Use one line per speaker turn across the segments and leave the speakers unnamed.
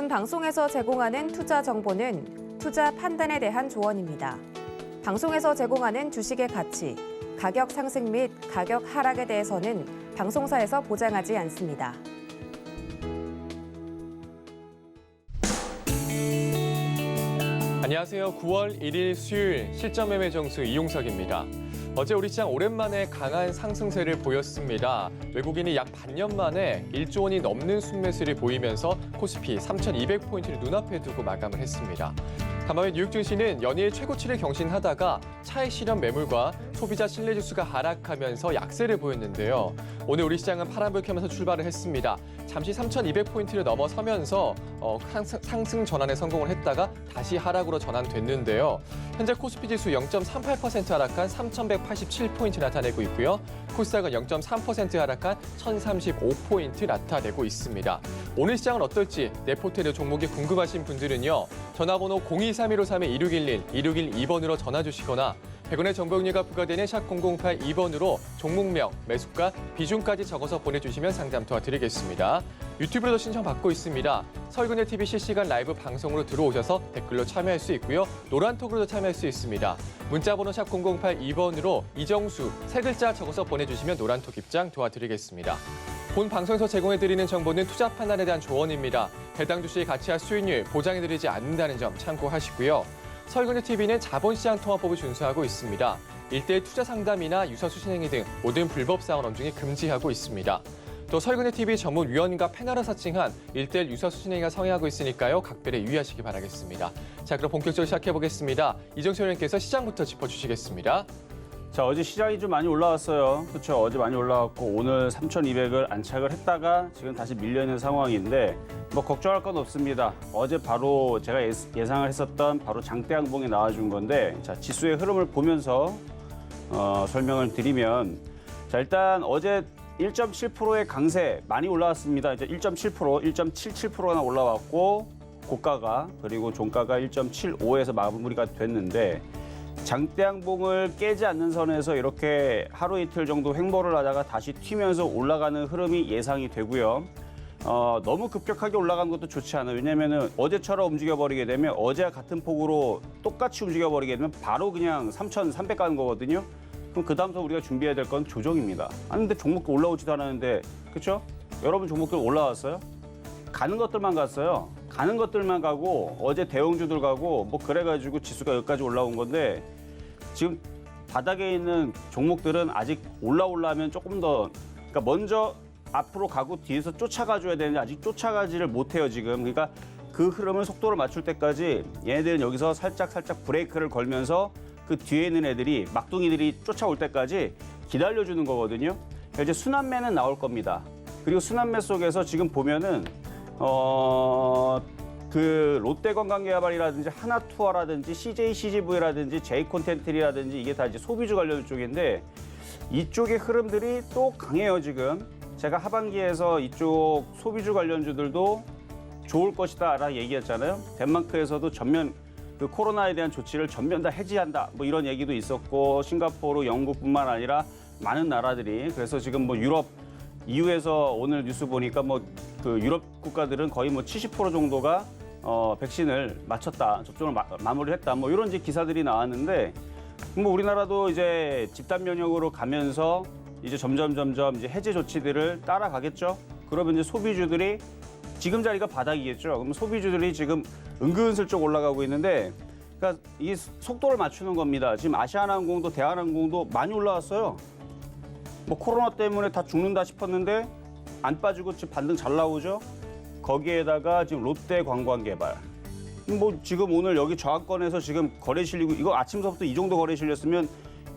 본 방송에서 제공하는 투자 정보는 투자 판단에 대한 조언입니다. 방송에서 제공하는 주식의 가치, 가격 상승 및 가격 하락에 대해서는 방송사에서 보장하지 않습니다.
안녕하세요. 9월 1일 수요일 실전 매매 정수 이용석입니다. 어제 우리 시장 오랜만에 강한 상승세를 보였습니다. 외국인이 약 반년 만에 1조 원이 넘는 순매수를 보이면서 코스피 3,200포인트를 눈앞에 두고 마감을 했습니다. 다만 뉴욕 증시는 연일 최고치를 경신하다가 차익 실현 매물과 소비자 신뢰 지수가 하락하면서 약세를 보였는데요. 오늘 우리 시장은 파란불 켜면서 출발을 했습니다. 잠시 3,200포인트를 넘어서면서 상승 전환에 성공을 했다가 다시 하락으로 전환됐는데요. 현재 코스피 지수 0.38% 하락한 3,187포인트 나타내고 있고요. 코스닥은 0.3% 하락한 1,035포인트 나타내고 있습니다. 오늘 시장은 어떨지 내 포트folio 종목이 궁금하신 분들은요. 전화번호 023153-2611, 2612번으로 전화 주시거나 100원의 정보용료가 부과되는 샵 0082번으로 종목명, 매수가, 비중까지 적어서 보내주시면 상담 도와드리겠습니다. 유튜브로도 신청받고 있습니다. 서울근해 TV 실시간 라이브 방송으로 들어오셔서 댓글로 참여할 수 있고요. 노란톡으로도 참여할 수 있습니다. 문자번호 샵 0082번으로 이정수, 세 글자 적어서 보내주시면 노란톡 입장 도와드리겠습니다. 본 방송에서 제공해드리는 정보는 투자 판단에 대한 조언입니다. 해당 주식의 가치와 수익률 보장해드리지 않는다는 점 참고하시고요. 서울근해 TV는 자본시장 통화법을 준수하고 있습니다. 1:1 투자 상담이나 유서 수신행위 등 모든 불법 사항을 엄중히 금지하고 있습니다. 또 서울근해 TV 전문 위원과 패널을 사칭한 1:1 유서 수신행위가 성행하고 있으니까요. 각별에 유의하시기 바라겠습니다. 자, 그럼 본격적으로 시작해보겠습니다. 이정수 의원님께서 시장부터 짚어주시겠습니다.
자, 어제 시장이 좀 많이 올라왔어요. 그렇죠. 어제 많이 올라왔고 오늘 3,200을 안착을 했다가 지금 다시 밀려있는 상황인데 뭐 걱정할 건 없습니다. 어제 바로 제가 예상을 했었던 바로 장대양봉이 나와준 건데 자, 지수의 흐름을 보면서 설명을 드리면 자, 일단 어제 1.7%의 강세 많이 올라왔습니다. 이제 1.7%, 1.77%나 올라왔고 고가가 그리고 종가가 1.75에서 마무리가 됐는데 장대양봉을 깨지 않는 선에서 이렇게 하루 이틀 정도 횡보를 하다가 다시 튀면서 올라가는 흐름이 예상이 되고요. 너무 급격하게 올라가는 것도 좋지 않아요. 왜냐하면 어제처럼 움직여버리게 되면 어제와 같은 폭으로 똑같이 움직여버리게 되면 바로 그냥 3,300 가는 거거든요. 그럼 그 다음부터 우리가 준비해야 될 건 조정입니다. 아니 근데 종목도 올라오지도 않았는데 그렇죠? 여러분 종목들 올라왔어요? 가는 것들만 갔어요. 가는 것들만 가고 어제 대형주들 가고 뭐 그래가지고 지수가 여기까지 올라온 건데 지금 바닥에 있는 종목들은 아직 올라오려면 조금 더 그러니까 먼저 앞으로 가고 뒤에서 쫓아가줘야 되는데 아직 쫓아가지를 못해요 지금. 그러니까 그 흐름을 속도를 맞출 때까지 얘네들은 여기서 살짝 브레이크를 걸면서 그 뒤에 있는 애들이 막둥이들이 쫓아올 때까지 기다려주는 거거든요. 이제 순환매는 나올 겁니다. 그리고 순환매 속에서 지금 보면은 그 롯데관광개발이라든지 하나투어라든지 CJCGV라든지 J콘텐트리라든지 이게 다 이제 소비주 관련 쪽인데 이쪽의 흐름들이 또 강해요 지금. 제가 하반기에서 이쪽 소비주 관련주들도 좋을 것이다라고 얘기했잖아요. 덴마크에서도 전면 그 코로나에 대한 조치를 전면 다 해지한다 뭐 이런 얘기도 있었고 싱가포르, 영국뿐만 아니라 많은 나라들이 그래서 지금 뭐 유럽 EU에서 오늘 뉴스 보니까 뭐 그 유럽 국가들은 거의 뭐 70% 정도가 백신을 마쳤다, 접종을 마무리했다, 뭐 이런 이제 기사들이 나왔는데 뭐 우리나라도 이제 집단 면역으로 가면서 이제 점점 이제 해제 조치들을 따라가겠죠. 그러면 이제 소비주들이 지금 자리가 바닥이겠죠. 그럼 소비주들이 지금 은근슬쩍 올라가고 있는데, 그러니까 이 속도를 맞추는 겁니다. 지금 아시아나항공도 대한항공도 많이 올라왔어요. 뭐 코로나 때문에 다 죽는다 싶었는데 안 빠지고 지금 반등 잘 나오죠. 거기에다가 지금 롯데관광개발. 뭐 지금 오늘 여기 저항권에서 지금 거래 실리고 이거 아침서부터 이 정도 거래 실렸으면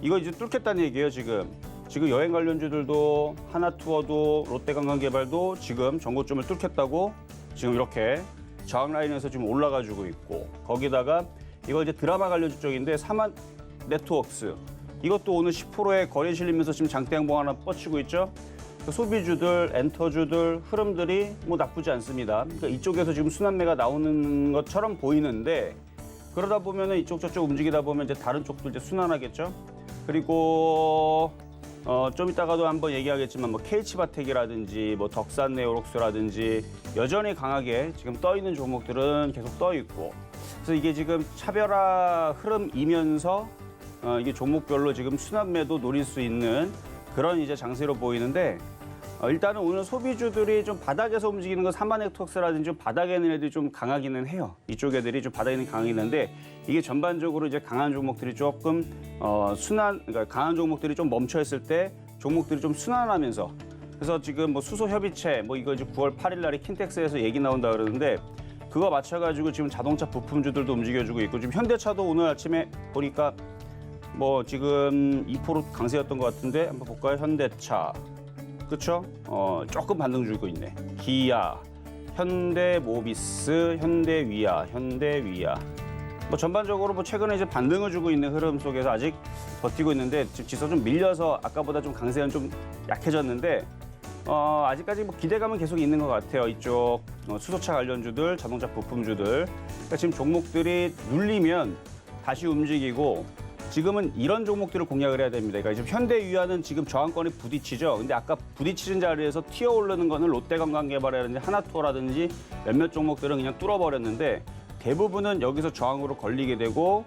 이거 이제 뚫겠다는 얘기예요 지금. 지금 여행 관련주들도 하나투어도 롯데관광개발도 지금 전고점을 뚫겠다고 지금 이렇게 저항 라인에서 지금 올라가지고 있고 거기다가 이거 이제 드라마 관련주 쪽인데 사만 네트워크스 이것도 오늘 10%의 거래 실리면서 지금 장대양봉 하나 뻗치고 있죠. 소비주들, 엔터주들 흐름들이 뭐 나쁘지 않습니다. 그러니까 이쪽에서 지금 순환매가 나오는 것처럼 보이는데 그러다 보면은 이쪽 저쪽 움직이다 보면 이제 다른 쪽도 이제 순환하겠죠. 그리고 좀 이따가도 한번 얘기하겠지만 뭐 KH바텍이라든지 뭐 덕산네오록스라든지 여전히 강하게 지금 떠 있는 종목들은 계속 떠 있고, 그래서 이게 지금 차별화 흐름이면서 이게 종목별로 지금 순환매도 노릴 수 있는 그런 이제 장세로 보이는데, 일단은 오늘 소비주들이 좀 바닥에서 움직이는 건 삼바네트웍스라든지 좀 바닥에 있는 애들이 좀 강하기는 해요. 이쪽 애들이 좀 바닥에 있는 강하긴 한데, 이게 전반적으로 이제 강한 종목들이 조금 그러니까 강한 종목들이 좀 멈춰 있을 때 종목들이 좀 순환하면서, 그래서 지금 뭐 수소 협의체 뭐 이거 이제 9월 8일 날에 킨텍스에서 얘기 나온다 그러는데, 그거 맞춰가지고 지금 자동차 부품주들도 움직여주고 있고, 지금 현대차도 오늘 아침에 보니까 뭐 지금 2% 강세였던 것 같은데 한번 볼까요? 현대차. 그렇죠? 조금 반등 주고 있네. 기아, 현대모비스, 현대위아. 뭐 전반적으로 뭐 최근에 이제 반등을 주고 있는 흐름 속에서 아직 버티고 있는데, 지금 지수 좀 밀려서 아까보다 좀 강세는 좀 약해졌는데, 아직까지 뭐 기대감은 계속 있는 것 같아요. 이쪽 수소차 관련주들, 자동차 부품주들. 그러니까 지금 종목들이 눌리면 다시 움직이고, 지금은 이런 종목들을 공략을 해야 됩니다. 그러니까 지금 현대위아는 지금 저항권에 부딪히죠. 근데 아까 부딪히는 자리에서 튀어오르는 거는 롯데관광개발이라든지 하나투어라든지 몇몇 종목들은 그냥 뚫어버렸는데, 대부분은 여기서 저항으로 걸리게 되고,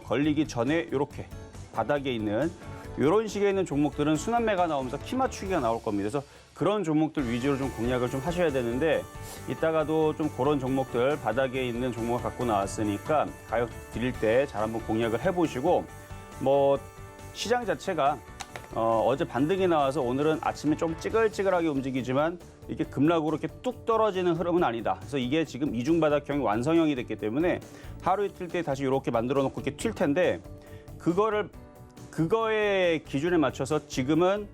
걸리기 전에 이렇게 바닥에 있는 이런 식에 있는 종목들은 순환매가 나오면서 키 맞추기가 나올 겁니다. 그래서 그런 종목들 위주로 좀 공략을 좀 하셔야 되는데, 이따가도 좀 그런 종목들 바닥에 있는 종목을 갖고 나왔으니까 가격 드릴 때 잘 한번 공략을 해보시고, 뭐 시장 자체가 어제 반등이 나와서 오늘은 아침에 좀 찌글찌글하게 움직이지만 이게 급락으로 이렇게 뚝 떨어지는 흐름은 아니다. 그래서 이게 지금 이중바닥형이 완성형이 됐기 때문에 하루 이틀 때 다시 이렇게 만들어 놓고 이렇게 튈 텐데, 그거의 기준에 맞춰서 지금은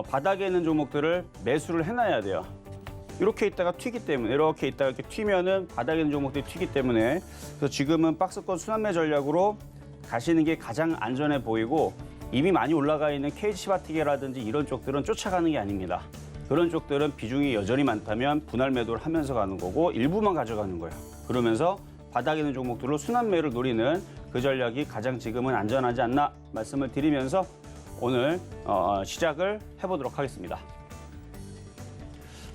바닥에 있는 종목들을 매수를 해놔야 돼요. 이렇게 있다가 튀기 때문에, 이렇게 있다가 이렇게 튀면은 바닥에 있는 종목들이 튀기 때문에, 그래서 지금은 박스권 순환매 전략으로 가시는 게 가장 안전해 보이고, 이미 많이 올라가 있는 KH바텍이라든지 이런 쪽들은 쫓아가는 게 아닙니다. 그런 쪽들은 비중이 여전히 많다면 분할 매도를 하면서 가는 거고, 일부만 가져가는 거예요. 그러면서 바닥에 있는 종목들로 순환매를 노리는 그 전략이 가장 지금은 안전하지 않나 말씀을 드리면서 오늘 시작을 해보도록 하겠습니다.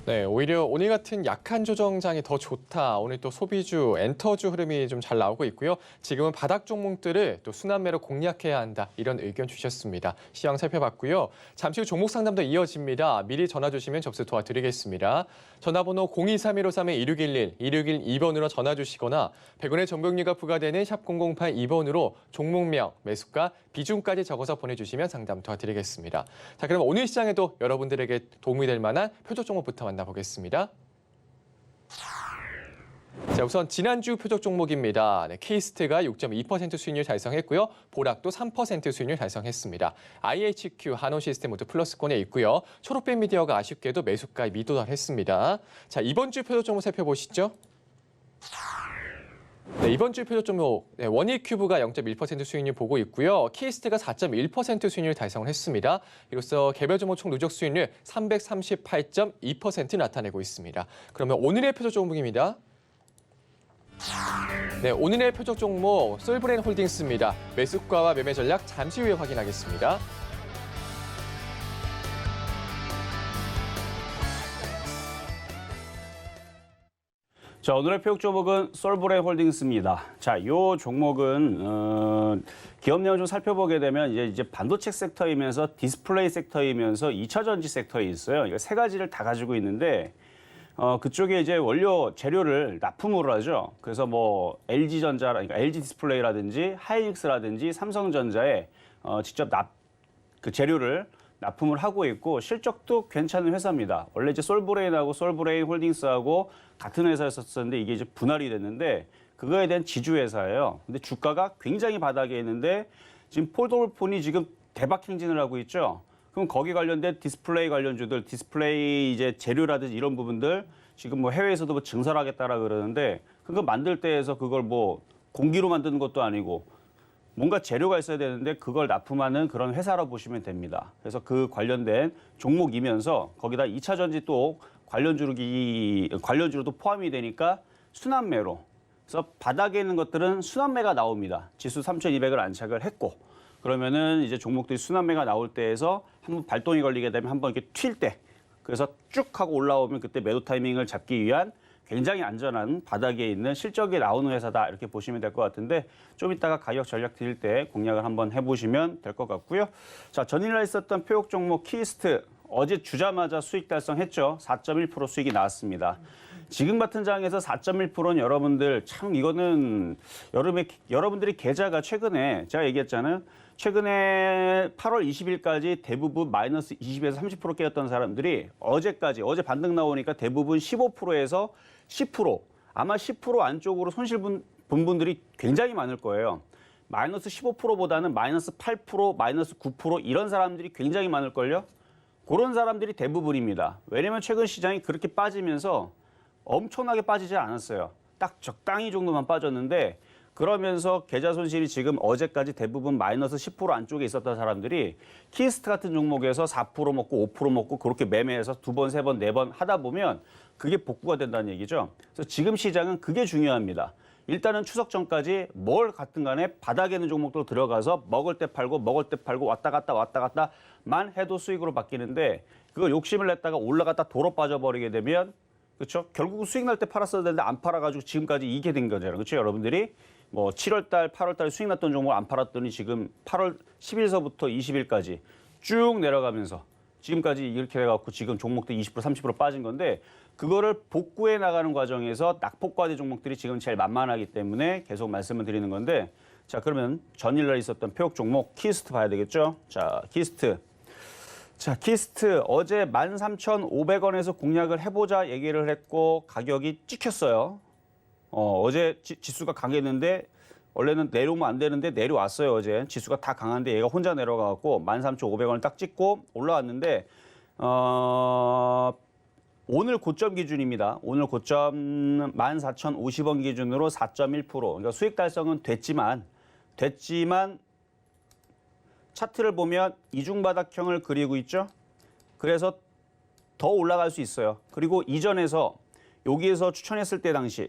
네, 오히려 오늘 같은 약한 조정장이 더 좋다. 오늘 또 소비주, 엔터주 흐름이 좀 잘 나오고 있고요. 지금은 바닥 종목들을 또 순환매로 공략해야 한다. 이런 의견 주셨습니다. 시황 살펴봤고요. 잠시 후 종목 상담도 이어집니다. 미리 전화 주시면 접수 도와드리겠습니다. 전화번호 023153-1611, 1612번으로 전화 주시거나 100원의 정보용료가 부과되는 샵 0082번으로 종목명, 매수가, 비중까지 적어서 보내주시면 상담 도와드리겠습니다. 자, 그럼 오늘 시장에도 여러분들에게 도움이 될 만한 표적 종목부터 만나보겠습니다. 자, 우선 지난주 표적 종목입니다. 네, K스트가 6.2% 수익률 달성했고요. 보락도 3% 수익률 달성했습니다. IHQ, 한호시스템 모두 플러스권에 있고요. 초록빛 미디어가 아쉽게도 매수가에 미도달했습니다. 자, 이번 주 표적 종목 살펴보시죠. 네, 이번 주 표적 종목 원익큐브가 0.1% 수익률 보고 있고요. K스트가 4.1% 수익률 달성을 했습니다. 이로써 개별 종목 총 누적 수익률 338.2% 나타내고 있습니다. 그러면 오늘의 표적 종목입니다. 네, 오늘의 표적 종목 솔브레인 홀딩스입니다. 매수가와 매매 전략 잠시 후에 확인하겠습니다.
자, 오늘의 표적 종목은 솔브레인 홀딩스입니다. 자, 이 종목은 기업 내용 좀 살펴보게 되면 이제 반도체 섹터이면서 디스플레이 섹터이면서 2차 전지 섹터에 있어요. 이거 세 가지를 다 가지고 있는데, 그쪽에 이제 원료 재료를 납품으로 하죠. 그래서 뭐 LG전자, 그러니까 LG 디스플레이라든지 하이닉스라든지 삼성전자에 직접 그 재료를 납품을 하고 있고, 실적도 괜찮은 회사입니다. 원래 이제 솔브레인하고 솔브레인 홀딩스하고 같은 회사였었는데 이게 이제 분할이 됐는데, 그거에 대한 지주회사예요. 근데 주가가 굉장히 바닥에 있는데 지금 폴더블폰이 지금 대박 행진을 하고 있죠. 그럼 거기 관련된 디스플레이 관련주들, 디스플레이 이제 재료라든지 이런 부분들 지금 뭐 해외에서도 뭐 증설하겠다라 그러는데, 그거 만들 때에서 그걸 뭐 공기로 만드는 것도 아니고 뭔가 재료가 있어야 되는데 그걸 납품하는 그런 회사로 보시면 됩니다. 그래서 그 관련된 종목이면서 거기다 2차 전지 또 관련주로도 포함이 되니까 순환매로. 그래서 바닥에 있는 것들은 순환매가 나옵니다. 지수 3,200을 안착을 했고, 그러면은 이제 종목들이 순환매가 나올 때에서 한번 발동이 걸리게 되면 한번 이렇게 튈 때, 그래서 쭉 하고 올라오면 그때 매도 타이밍을 잡기 위한 굉장히 안전한 바닥에 있는 실적이 나오는 회사다 이렇게 보시면 될 것 같은데 좀 이따가 가격 전략 드릴 때 공략을 한번 해보시면 될 것 같고요. 자, 전일날 있었던 표역 종목 키스트 어제 주자마자 수익 달성했죠. 4.1% 수익이 나왔습니다. 지금 같은 장에서 4.1%는 여러분들 참 이거는 여러분들이 계좌가 최근에 제가 얘기했잖아요. 최근에 8월 20일까지 대부분 마이너스 20에서 30% 깨졌던 사람들이 어제까지 어제 반등 나오니까 대부분 15%에서 10% 아마 10% 안쪽으로 손실 본 분들이 굉장히 많을 거예요. 마이너스 15%보다는 마이너스 8%, 마이너스 9% 이런 사람들이 굉장히 많을걸요. 그런 사람들이 대부분입니다. 왜냐면 최근 시장이 그렇게 빠지면서 엄청나게 빠지지 않았어요. 딱 적당히 정도만 빠졌는데 그러면서 계좌 손실이 지금 어제까지 대부분 마이너스 10% 안쪽에 있었던 사람들이 키스트 같은 종목에서 4% 먹고 5% 먹고 그렇게 매매해서 2번, 3번, 4번 하다 보면 그게 복구가 된다는 얘기죠. 그래서 지금 시장은 그게 중요합니다. 일단은 추석 전까지 뭘 같은 간에 바닥에 있는 종목도 들어가서 먹을 때 팔고 먹을 때 팔고 왔다 갔다만 해도 수익으로 바뀌는데 그걸 욕심을 냈다가 올라갔다 도로 빠져버리게 되면 그렇죠? 결국 수익 날 때 팔았어야 되는데 안 팔아가지고 지금까지 이게 된 거잖아요. 그렇죠? 여러분들이 뭐 7월 달, 8월 달 수익 났던 종목을 안 팔았더니 지금 8월 10일서부터 20일까지 쭉 내려가면서 지금까지 이렇게 돼갖고 지금 종목들 20% 30% 빠진 건데 그거를 복구해 나가는 과정에서 낙폭과대 종목들이 지금 제일 만만하기 때문에 계속 말씀을 드리는 건데 자 그러면 전일날 있었던 표역 종목 키스트 봐야 되겠죠? 자 키스트 어제 13,500원에서 공략을 해보자 얘기를 했고 가격이 찍혔어요. 어제 지수가 강했는데 원래는 내려오면 안 되는데 내려왔어요. 어제 지수가 다 강한데 얘가 혼자 내려가갖고 13,500원을 딱 찍고 올라왔는데 오늘 고점 기준입니다. 오늘 고점 14,050원 기준으로 4.1% 그러니까 수익 달성은 됐지만 차트를 보면 이중바닥형을 그리고 있죠. 그래서 더 올라갈 수 있어요. 그리고 이전에서 여기에서 추천했을 때 당시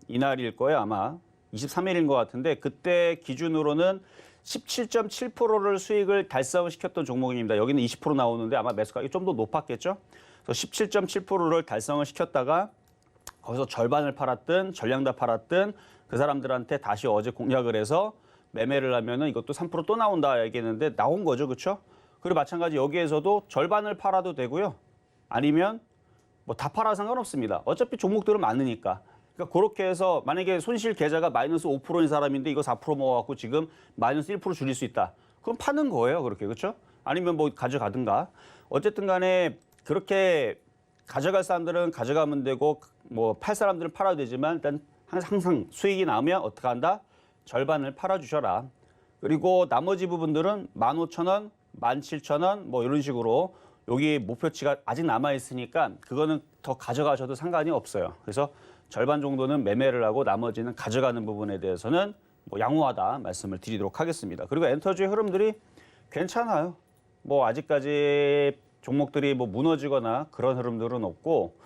이날일 거예요. 아마 23일인 것 같은데 그때 기준으로는 17.7%를 수익을 달성시켰던 종목입니다. 여기는 20% 나오는데 아마 매수가가 좀 더 높았겠죠. 그래서 17.7%를 달성을 시켰다가 거기서 절반을 팔았든 전량 다 팔았든 그 사람들한테 다시 어제 공략을 해서 매매를 하면은 이것도 3% 또 나온다 얘기했는데 나온 거죠. 그렇죠? 그리고 마찬가지 여기에서도 절반을 팔아도 되고요. 아니면 뭐 다 팔아 상관없습니다. 어차피 종목들은 많으니까. 그러니까 그렇게 해서 만약에 손실 계좌가 마이너스 5%인 사람인데 이거 4% 먹어갖고 지금 마이너스 1% 줄일 수 있다. 그럼 파는 거예요. 그렇게. 그렇죠? 아니면 뭐 가져가든가. 어쨌든 간에 그렇게 가져갈 사람들은 가져가면 되고 뭐 팔 사람들은 팔아도 되지만 일단 항상 수익이 나오면 어떻게 한다? 절반을 팔아주셔라. 그리고 나머지 부분들은 15,000원, 17,000원 뭐 이런 식으로 여기 목표치가 아직 남아있으니까 그거는 더 가져가셔도 상관이 없어요. 그래서 절반 정도는 매매를 하고 나머지는 가져가는 부분에 대해서는 뭐 양호하다 말씀을 드리도록 하겠습니다. 그리고 엔터주의 흐름들이 괜찮아요. 뭐 아직까지 종목들이 뭐 무너지거나 그런 흐름들은 없고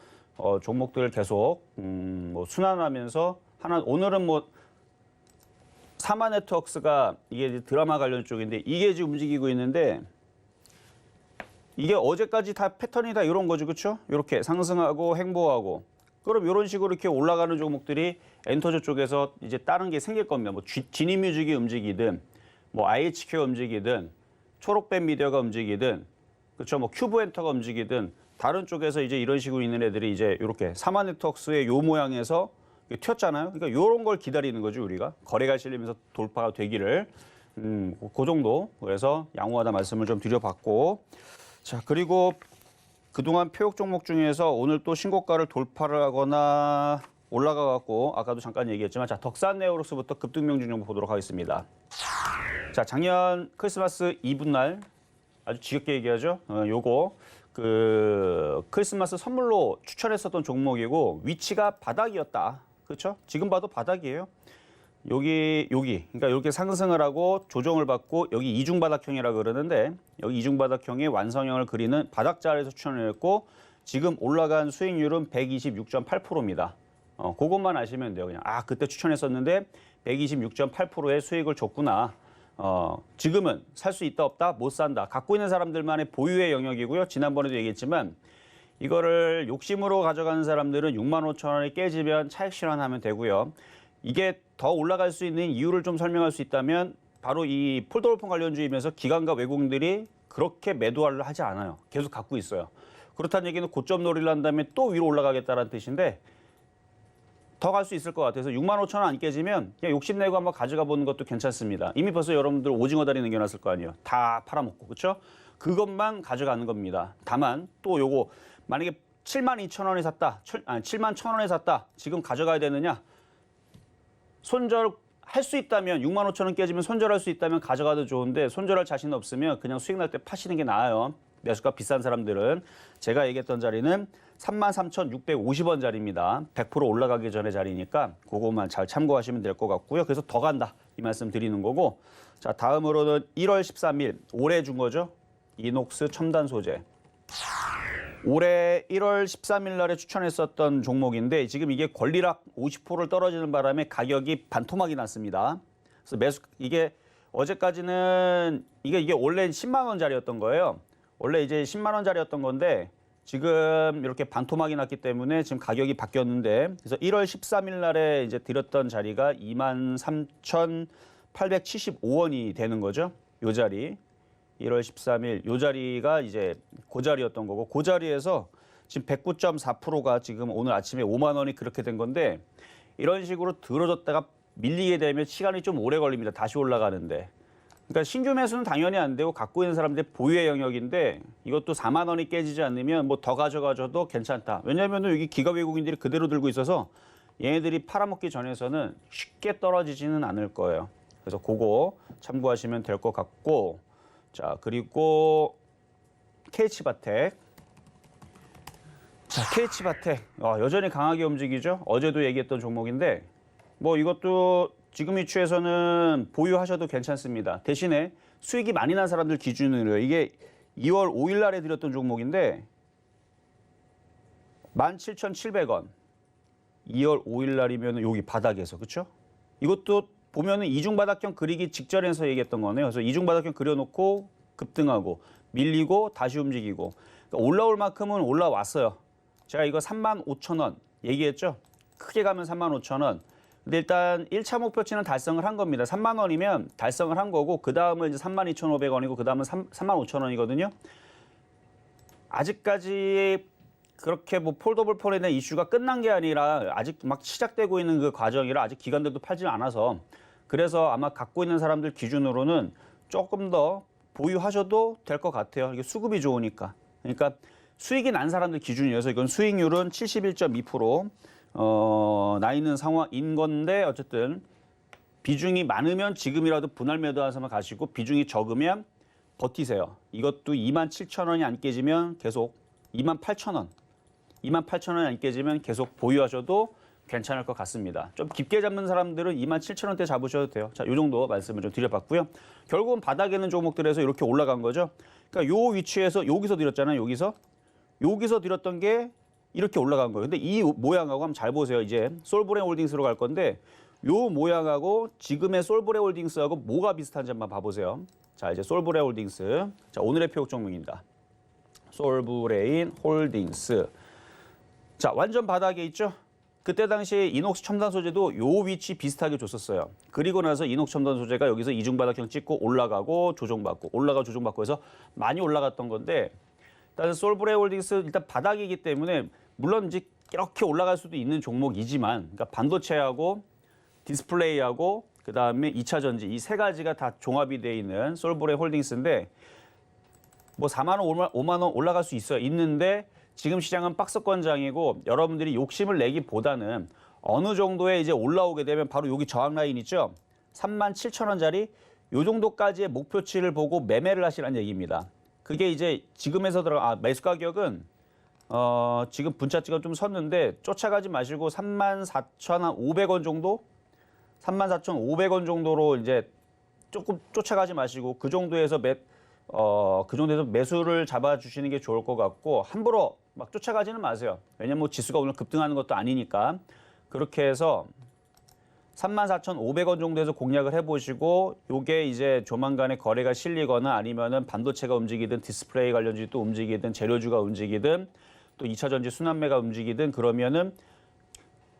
종목들 계속 뭐 순환하면서 오늘은 뭐 사마네트웍스가 이게 드라마 관련 쪽인데 이게 지금 움직이고 있는데 이게 어제까지 다 패턴이 다 이런 거죠. 그렇죠? 이렇게 상승하고 횡보하고 그럼 이런 식으로 이렇게 올라가는 종목들이 엔터주 쪽에서 이제 다른 게 생길 겁니다. 뭐 지니뮤직이 움직이든 뭐 IHQ가 움직이든 초록뱀 미디어가 움직이든 그렇죠? 뭐 큐브엔터가 움직이든 다른 쪽에서 이제 이런 식으로 있는 애들이 이제 이렇게 사마네트웍스의 요 모양에서 튀었잖아요. 그러니까 이런 걸 기다리는 거죠, 우리가. 거래가 실리면서 돌파가 되기를. 그 정도. 그래서 양호하다 말씀을 좀 드려봤고. 자, 그리고 그동안 표역 종목 중에서 오늘 또 신고가를 돌파를 하거나 올라가 갖고 아까도 잠깐 얘기했지만 자, 덕산네오록스부터 급등명중 정보 보도록 하겠습니다. 자, 작년 크리스마스 이브 날 아주 지겹게 얘기하죠. 요거 그 크리스마스 선물로 추천했었던 종목이고 위치가 바닥이었다. 그렇죠? 지금 봐도 바닥이에요. 여기 그러니까 이렇게 상승을 하고 조정을 받고 여기 이중바닥형이라 그러는데 여기 이중바닥형의 완성형을 그리는 바닥자리에서 추천을 했고 지금 올라간 수익률은 126.8%입니다. 그것만 아시면 돼요. 그냥 그때 추천했었는데 126.8%의 수익을 줬구나. 지금은 살 수 있다 없다 못 산다. 갖고 있는 사람들만의 보유의 영역이고요. 지난번에도 얘기했지만 이거를 욕심으로 가져가는 사람들은 6만 5천 원이 깨지면 차익 실현하면 되고요. 이게 더 올라갈 수 있는 이유를 좀 설명할 수 있다면 바로 이 폴더블폰 관련주이면서 기관과 외국인들이 그렇게 매도를 하지 않아요. 계속 갖고 있어요. 그렇다는 얘기는 고점 놀이를 한 다음에 또 위로 올라가겠다는 뜻인데 더 갈 수 있을 것 같아서 6만 5천 원 안 깨지면 그냥 욕심내고 한번 가져가 보는 것도 괜찮습니다. 이미 벌써 여러분들 오징어 다리 남겨놨을 거 아니에요. 다 팔아먹고 그렇죠? 그것만 가져가는 겁니다. 다만 또 요거 만약에 7만 2천 원에 샀다, 7만 1천 원에 샀다. 지금 가져가야 되느냐? 손절할 수 있다면 6만 5천 원 깨지면 손절할 수 있다면 가져가도 좋은데 손절할 자신 없으면 그냥 수익 날 때 파시는 게 나아요. 매수가 비싼 사람들은 제가 얘기했던 자리는 33,650원짜리입니다. 100% 올라가기 전에 자리니까 그것만 잘 참고하시면 될 것 같고요. 그래서 더 간다 이 말씀 드리는 거고 자 다음으로는 1월 13일 올해 준 거죠. 이녹스 첨단 소재. 올해 1월 13일 날에 추천했었던 종목인데 지금 이게 권리락 50%를 떨어지는 바람에 가격이 반토막이 났습니다. 그래서 이게 어제까지는 이게 원래 10만 원짜리였던 거예요. 원래 이제 10만 원짜리였던 건데 지금 이렇게 반토막이 났기 때문에 지금 가격이 바뀌었는데 그래서 1월 13일 날에 이제 드렸던 자리가 23,875원이 되는 거죠. 요 자리. 1월 13일 요 자리가 이제 그 자리였던 거고 그 자리에서 지금 109.4%가 지금 오늘 아침에 5만 원이 그렇게 된 건데 이런 식으로 들어졌다가 밀리게 되면 시간이 좀 오래 걸립니다. 다시 올라가는데. 그러니까 신규 매수는 당연히 안 되고 갖고 있는 사람들의 보유의 영역인데 이것도 4만 원이 깨지지 않으면 뭐 더 가져가줘도 괜찮다. 왜냐하면 여기 기가 외국인들이 그대로 들고 있어서 얘네들이 팔아먹기 전에서는 쉽게 떨어지지는 않을 거예요. 그래서 그거 참고하시면 될 것 같고 자 그리고 KH바텍. 자 KH바텍 여전히 강하게 움직이죠. 어제도 얘기했던 종목인데 뭐 이것도 지금 위치에서는 보유하셔도 괜찮습니다. 대신에 수익이 많이 난 사람들 기준으로요. 이게 2월 5일 날에 드렸던 종목인데 17,700원. 2월 5일 날이면 여기 바닥에서 그렇죠? 이것도 보면은 이중바닥형 그리기 직전에서 얘기했던 거네요. 그래서 이중바닥형 그려놓고 급등하고 밀리고 다시 움직이고 그러니까 올라올 만큼은 올라왔어요. 제가 이거 35,000원 얘기했죠? 크게 가면 35,000원. 근데 일단 1차 목표치는 달성을 한 겁니다. 3만 원이면 달성을 한 거고 그 다음은 이제 32,500원이고 그 다음은 35,000원이거든요. 아직까지 그렇게 뭐 폴더블 폰에 대한 이슈가 끝난 게 아니라 아직 막 시작되고 있는 그 과정이라 아직 기관들도 팔지 않아서 그래서 아마 갖고 있는 사람들 기준으로는 조금 더 보유하셔도 될 것 같아요. 이게 수급이 좋으니까. 그러니까 수익이 난 사람들 기준이어서 이건 수익률은 71.2%. 나 있는 상황인 건데 어쨌든 비중이 많으면 지금이라도 분할 매도하셔서 가시고 비중이 적으면 버티세요. 이것도 27,000원이 안 깨지면 계속 28,000원. 28,000원이 안 깨지면 계속 보유하셔도 괜찮을 것 같습니다. 좀 깊게 잡는 사람들은 27,000원대 잡으셔도 돼요. 자, 이 정도 말씀을 좀 드려봤고요. 결국은 바닥에 있는 종목들에서 이렇게 올라간 거죠. 그러니까 요 위치에서 여기서 드렸잖아요. 여기서 드렸던 게 이렇게 올라간 거예요. 근데 이 모양하고 한번 잘 보세요. 이제 솔브레 홀딩스로 갈 건데 요 모양하고 지금의 솔브레 홀딩스하고 뭐가 비슷한지 한번 봐보세요. 자, 이제 솔브레 홀딩스. 자, 오늘의 표적 종목입니다. 솔브레인 홀딩스. 자, 완전 바닥에 있죠? 그때 당시에 이녹스 첨단 소재도 요 위치 비슷하게 줬었어요. 그리고 나서 이녹스 첨단 소재가 여기서 이중바닥형 찍고 올라가고 조정받고 올라가고 조정받고 해서 많이 올라갔던 건데 일단 솔브레 홀딩스 일단 바닥이기 때문에 물론 이제 이렇게 올라갈 수도 있는 종목이지만 그러니까 반도체하고 디스플레이하고 그다음에 2차 전지 이 세 가지가 다 종합이 돼 있는 솔브레 홀딩스인데 뭐 4만 원, 5만 원 올라갈 수 있어요. 있는데 지금 시장은 박스권장이고 여러분들이 욕심을 내기보다는 어느 정도에 이제 올라오게 되면 바로 여기 저항 라인 있죠. 37,000원짜리 요 정도까지의 목표치를 보고 매매를 하시라는 얘기입니다. 그게 이제 지금에서 매수 가격은 지금 분차치가 좀 섰는데 쫓아가지 마시고 34,500원 정도? 34,500원 정도로 이제 조금 쫓아가지 마시고 그 정도에서 매수를 잡아주시는 게 좋을 것 같고 함부로 막 쫓아가지는 마세요. 왜냐면 뭐 지수가 오늘 급등하는 것도 아니니까 그렇게 해서 34,500원 정도에서 공략을 해보시고 요게 이제 조만간에 거래가 실리거나 아니면은 반도체가 움직이든 디스플레이 관련주도 또 움직이든 재료주가 움직이든 또 2차 전지 순환매가 움직이든 그러면은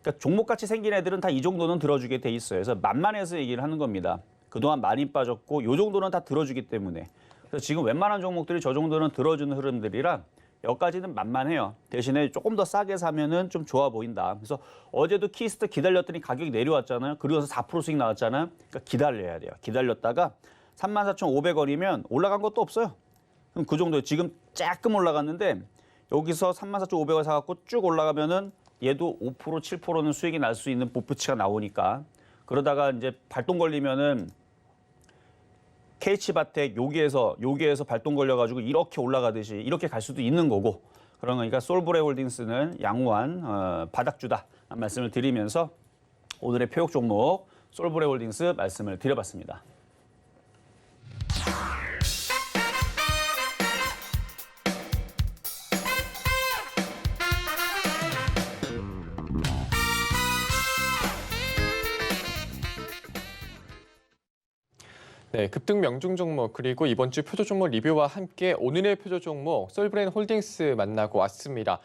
그러니까 종목같이 생긴 애들은 다 이 정도는 들어주게 돼 있어요. 그래서 만만해서 얘기를 하는 겁니다. 그동안 많이 빠졌고 요 정도는 다 들어주기 때문에. 그래서 지금 웬만한 종목들이 저 정도는 들어주는 흐름들이라 여기까지는 만만해요. 대신에 조금 더 싸게 사면은 좀 좋아 보인다. 그래서 어제도 키스트 기다렸더니 가격이 내려왔잖아요. 그리고서 4% 수익 나왔잖아요. 그러니까 기다려야 돼요. 기다렸다가 34,500원이면 올라간 것도 없어요. 그럼 그 정도에 지금 조금 올라갔는데 여기서 34,500원 사갖고 쭉 올라가면은 얘도 5% 7%는 수익이 날 수 있는 보프치가 나오니까 그러다가 이제 발동 걸리면은 K치바텍 여기에서 발동 걸려가지고 이렇게 올라가듯이 이렇게 갈 수도 있는 거고 그런 거니까 솔브레홀딩스는 양호한 바닥주다 말씀을 드리면서 오늘의 표역 종목 솔브레홀딩스 말씀을 드려봤습니다.
네, 급등 명중 종목 그리고 이번 주 표조 종목 리뷰와 함께 오늘의 표조 종목 솔브레인 홀딩스 만나고 왔습니다.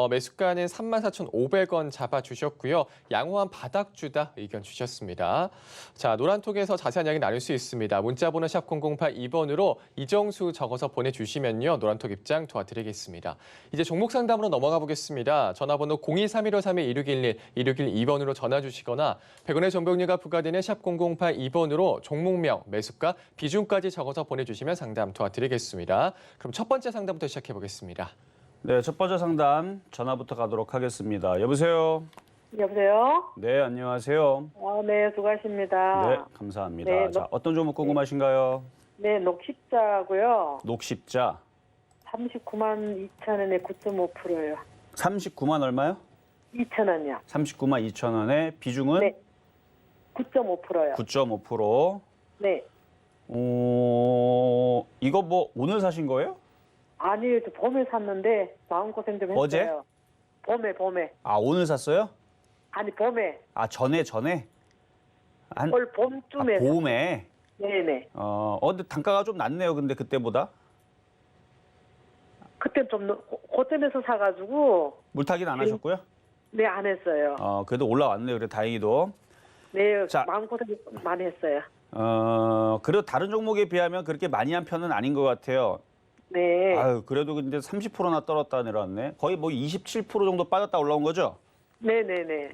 매수가는 34,500원 잡아주셨고요. 양호한 바닥주다 의견 주셨습니다. 자, 노란톡에서 자세한 이야기 나눌 수 있습니다. 문자번호 샵 0082번으로 이정수 적어서 보내주시면요. 노란톡 입장 도와드리겠습니다. 이제 종목 상담으로 넘어가 보겠습니다. 전화번호 023153-1611, 1612번으로 전화 주시거나 100원의 정보용료가 부과되는 샵 0082번으로 종목명, 매수가, 비중까지 적어서 보내주시면 상담 도와드리겠습니다. 그럼 첫 번째 상담부터 시작해 보겠습니다.
네, 첫 번째 상담 전화부터 가도록 하겠습니다. 여보세요?
여보세요?
네, 안녕하세요.
네, 수고하십니다.
네, 감사합니다.
네,
자, 어떤 종목 궁금하신가요?
네, 녹십자고요.
녹십자
39만 2천 원에 9.5%예요.
39만 얼마요?
2천 원이요.
39만 2천 원에 비중은
네. 9.5%요.
9.5%.
네.
이거 뭐 오늘 사신 거예요?
아니요, 저 봄에 샀는데 마음고생 좀 했어요.
어제?
봄에.
아, 오늘 샀어요?
아니, 봄에.
아, 전에?
올 봄쯤에.
봄에?
네네.
근데 단가가 좀 낮네요, 근데 그때보다.
그때 좀 고점에서 사가지고.
물타기는 안 하셨고요?
네, 안 했어요.
그래도 올라왔네요, 그래 다행히도.
네,
자.
마음고생 많이 했어요.
그래도 다른 종목에 비하면 그렇게 많이 한 편은 아닌 것 같아요.
네.
아유, 그래도 근데 30%나 떨었다 내려왔네. 거의 뭐 27% 정도 빠졌다 올라온 거죠?
네네네.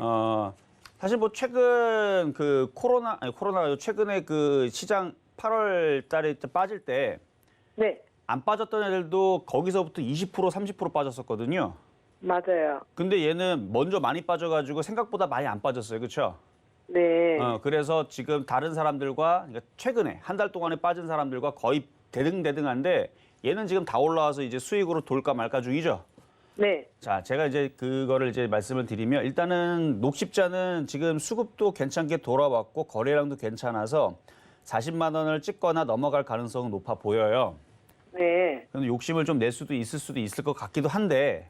사실 뭐 최근 그 코로나가 최근에 그 시장 8월 달에 빠질 때
네,
안 빠졌던 애들도 거기서부터 20% 30% 빠졌었거든요.
맞아요.
근데 얘는 먼저 많이 빠져가지고 생각보다 많이 안 빠졌어요. 그렇죠?
네.
그래서 지금 다른 사람들과 그러니까 최근에 한 달 동안에 빠진 사람들과 거의 대등대등한데 얘는 지금 다 올라와서 이제 수익으로 돌까 말까 중이죠.
네.
자, 제가 이제 그거를 이제 말씀을 드리면 일단은 녹십자는 지금 수급도 괜찮게 돌아왔고 거래량도 괜찮아서 40만 원을 찍거나 넘어갈 가능성은 높아 보여요.
네.
그런데 욕심을 좀 낼 수도 있을 것 같기도 한데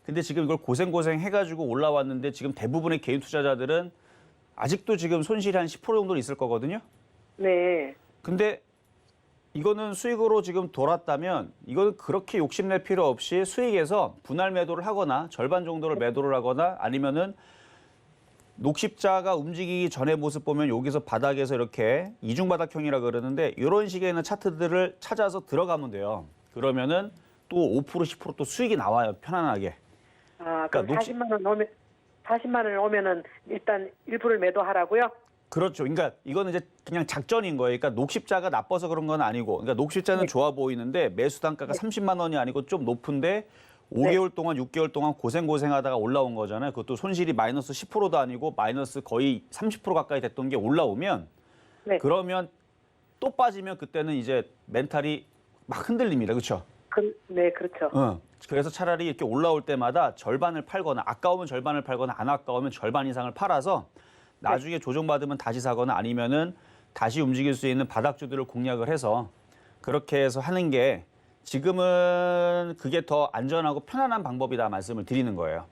근데 지금 이걸 고생 해가지고 올라왔는데 지금 대부분의 개인 투자자들은 아직도 지금 손실이 한 10% 정도 있을 거거든요.
네.
근데 이거는 수익으로 지금 돌았다면 이거는 그렇게 욕심낼 필요 없이 수익에서 분할 매도를 하거나 절반 정도를 매도를 하거나 아니면은 녹십자가 움직이기 전의 모습 보면 여기서 바닥에서 이렇게 이중바닥형이라 그러는데 이런 식의 차트들을 찾아서 들어가면 돼요. 그러면은 또 5% 10% 또 수익이 나와요. 편안하게.
그럼
그러니까
40만 원 오면은 일단 일부를 매도하라고요?
그렇죠. 그러니까 이거는 이제 그냥 작전인 거예요. 그러니까 녹십자가 나빠서 그런 건 아니고, 그러니까 녹십자는
네.
좋아 보이는데 매수 단가가 30만 원이 아니고 좀 높은데 5개월 동안, 6개월 동안 고생하다가 올라온 거잖아요. 그것도 손실이 마이너스 10%도 아니고 마이너스 거의 30% 가까이 됐던 게 올라오면
네.
그러면 또 빠지면 그때는 이제 멘탈이 막 흔들립니다. 그렇죠?
네, 그렇죠.
그래서 차라리 이렇게 올라올 때마다 절반을 팔거나 아까우면 절반을 팔거나 안 아까우면 절반 이상을 팔아서 나중에 조정받으면 다시 사거나 아니면은 다시 움직일 수 있는 바닥주들을 공략을 해서 그렇게 해서 하는 게 지금은 그게 더 안전하고 편안한 방법이다 말씀을 드리는 거예요.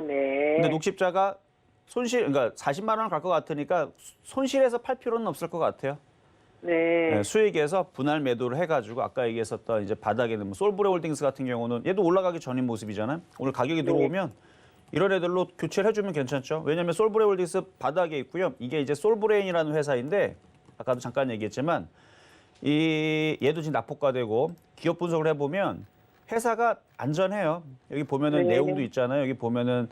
네.
근데 녹십자가 손실, 그러니까 40만 원을 갈 것 같으니까 손실해서 팔 필요는 없을 것 같아요.
네.
네, 수익에서 분할 매도를 해가지고 아까 얘기했었던 이제 바닥에 있는 뭐 솔브레홀딩스 같은 경우는 얘도 올라가기 전인 모습이잖아요. 오늘 가격이 들어오면 이런 애들로 교체를 해주면 괜찮죠. 왜냐하면 솔브레홀딩스 바닥에 있고요. 이게 이제 솔브레인이라는 회사인데 아까도 잠깐 얘기했지만 얘도 지금 낙폭과되고 기업 분석을 해보면 회사가 안전해요. 여기 보면은
네.
내용도 있잖아요. 여기 보면은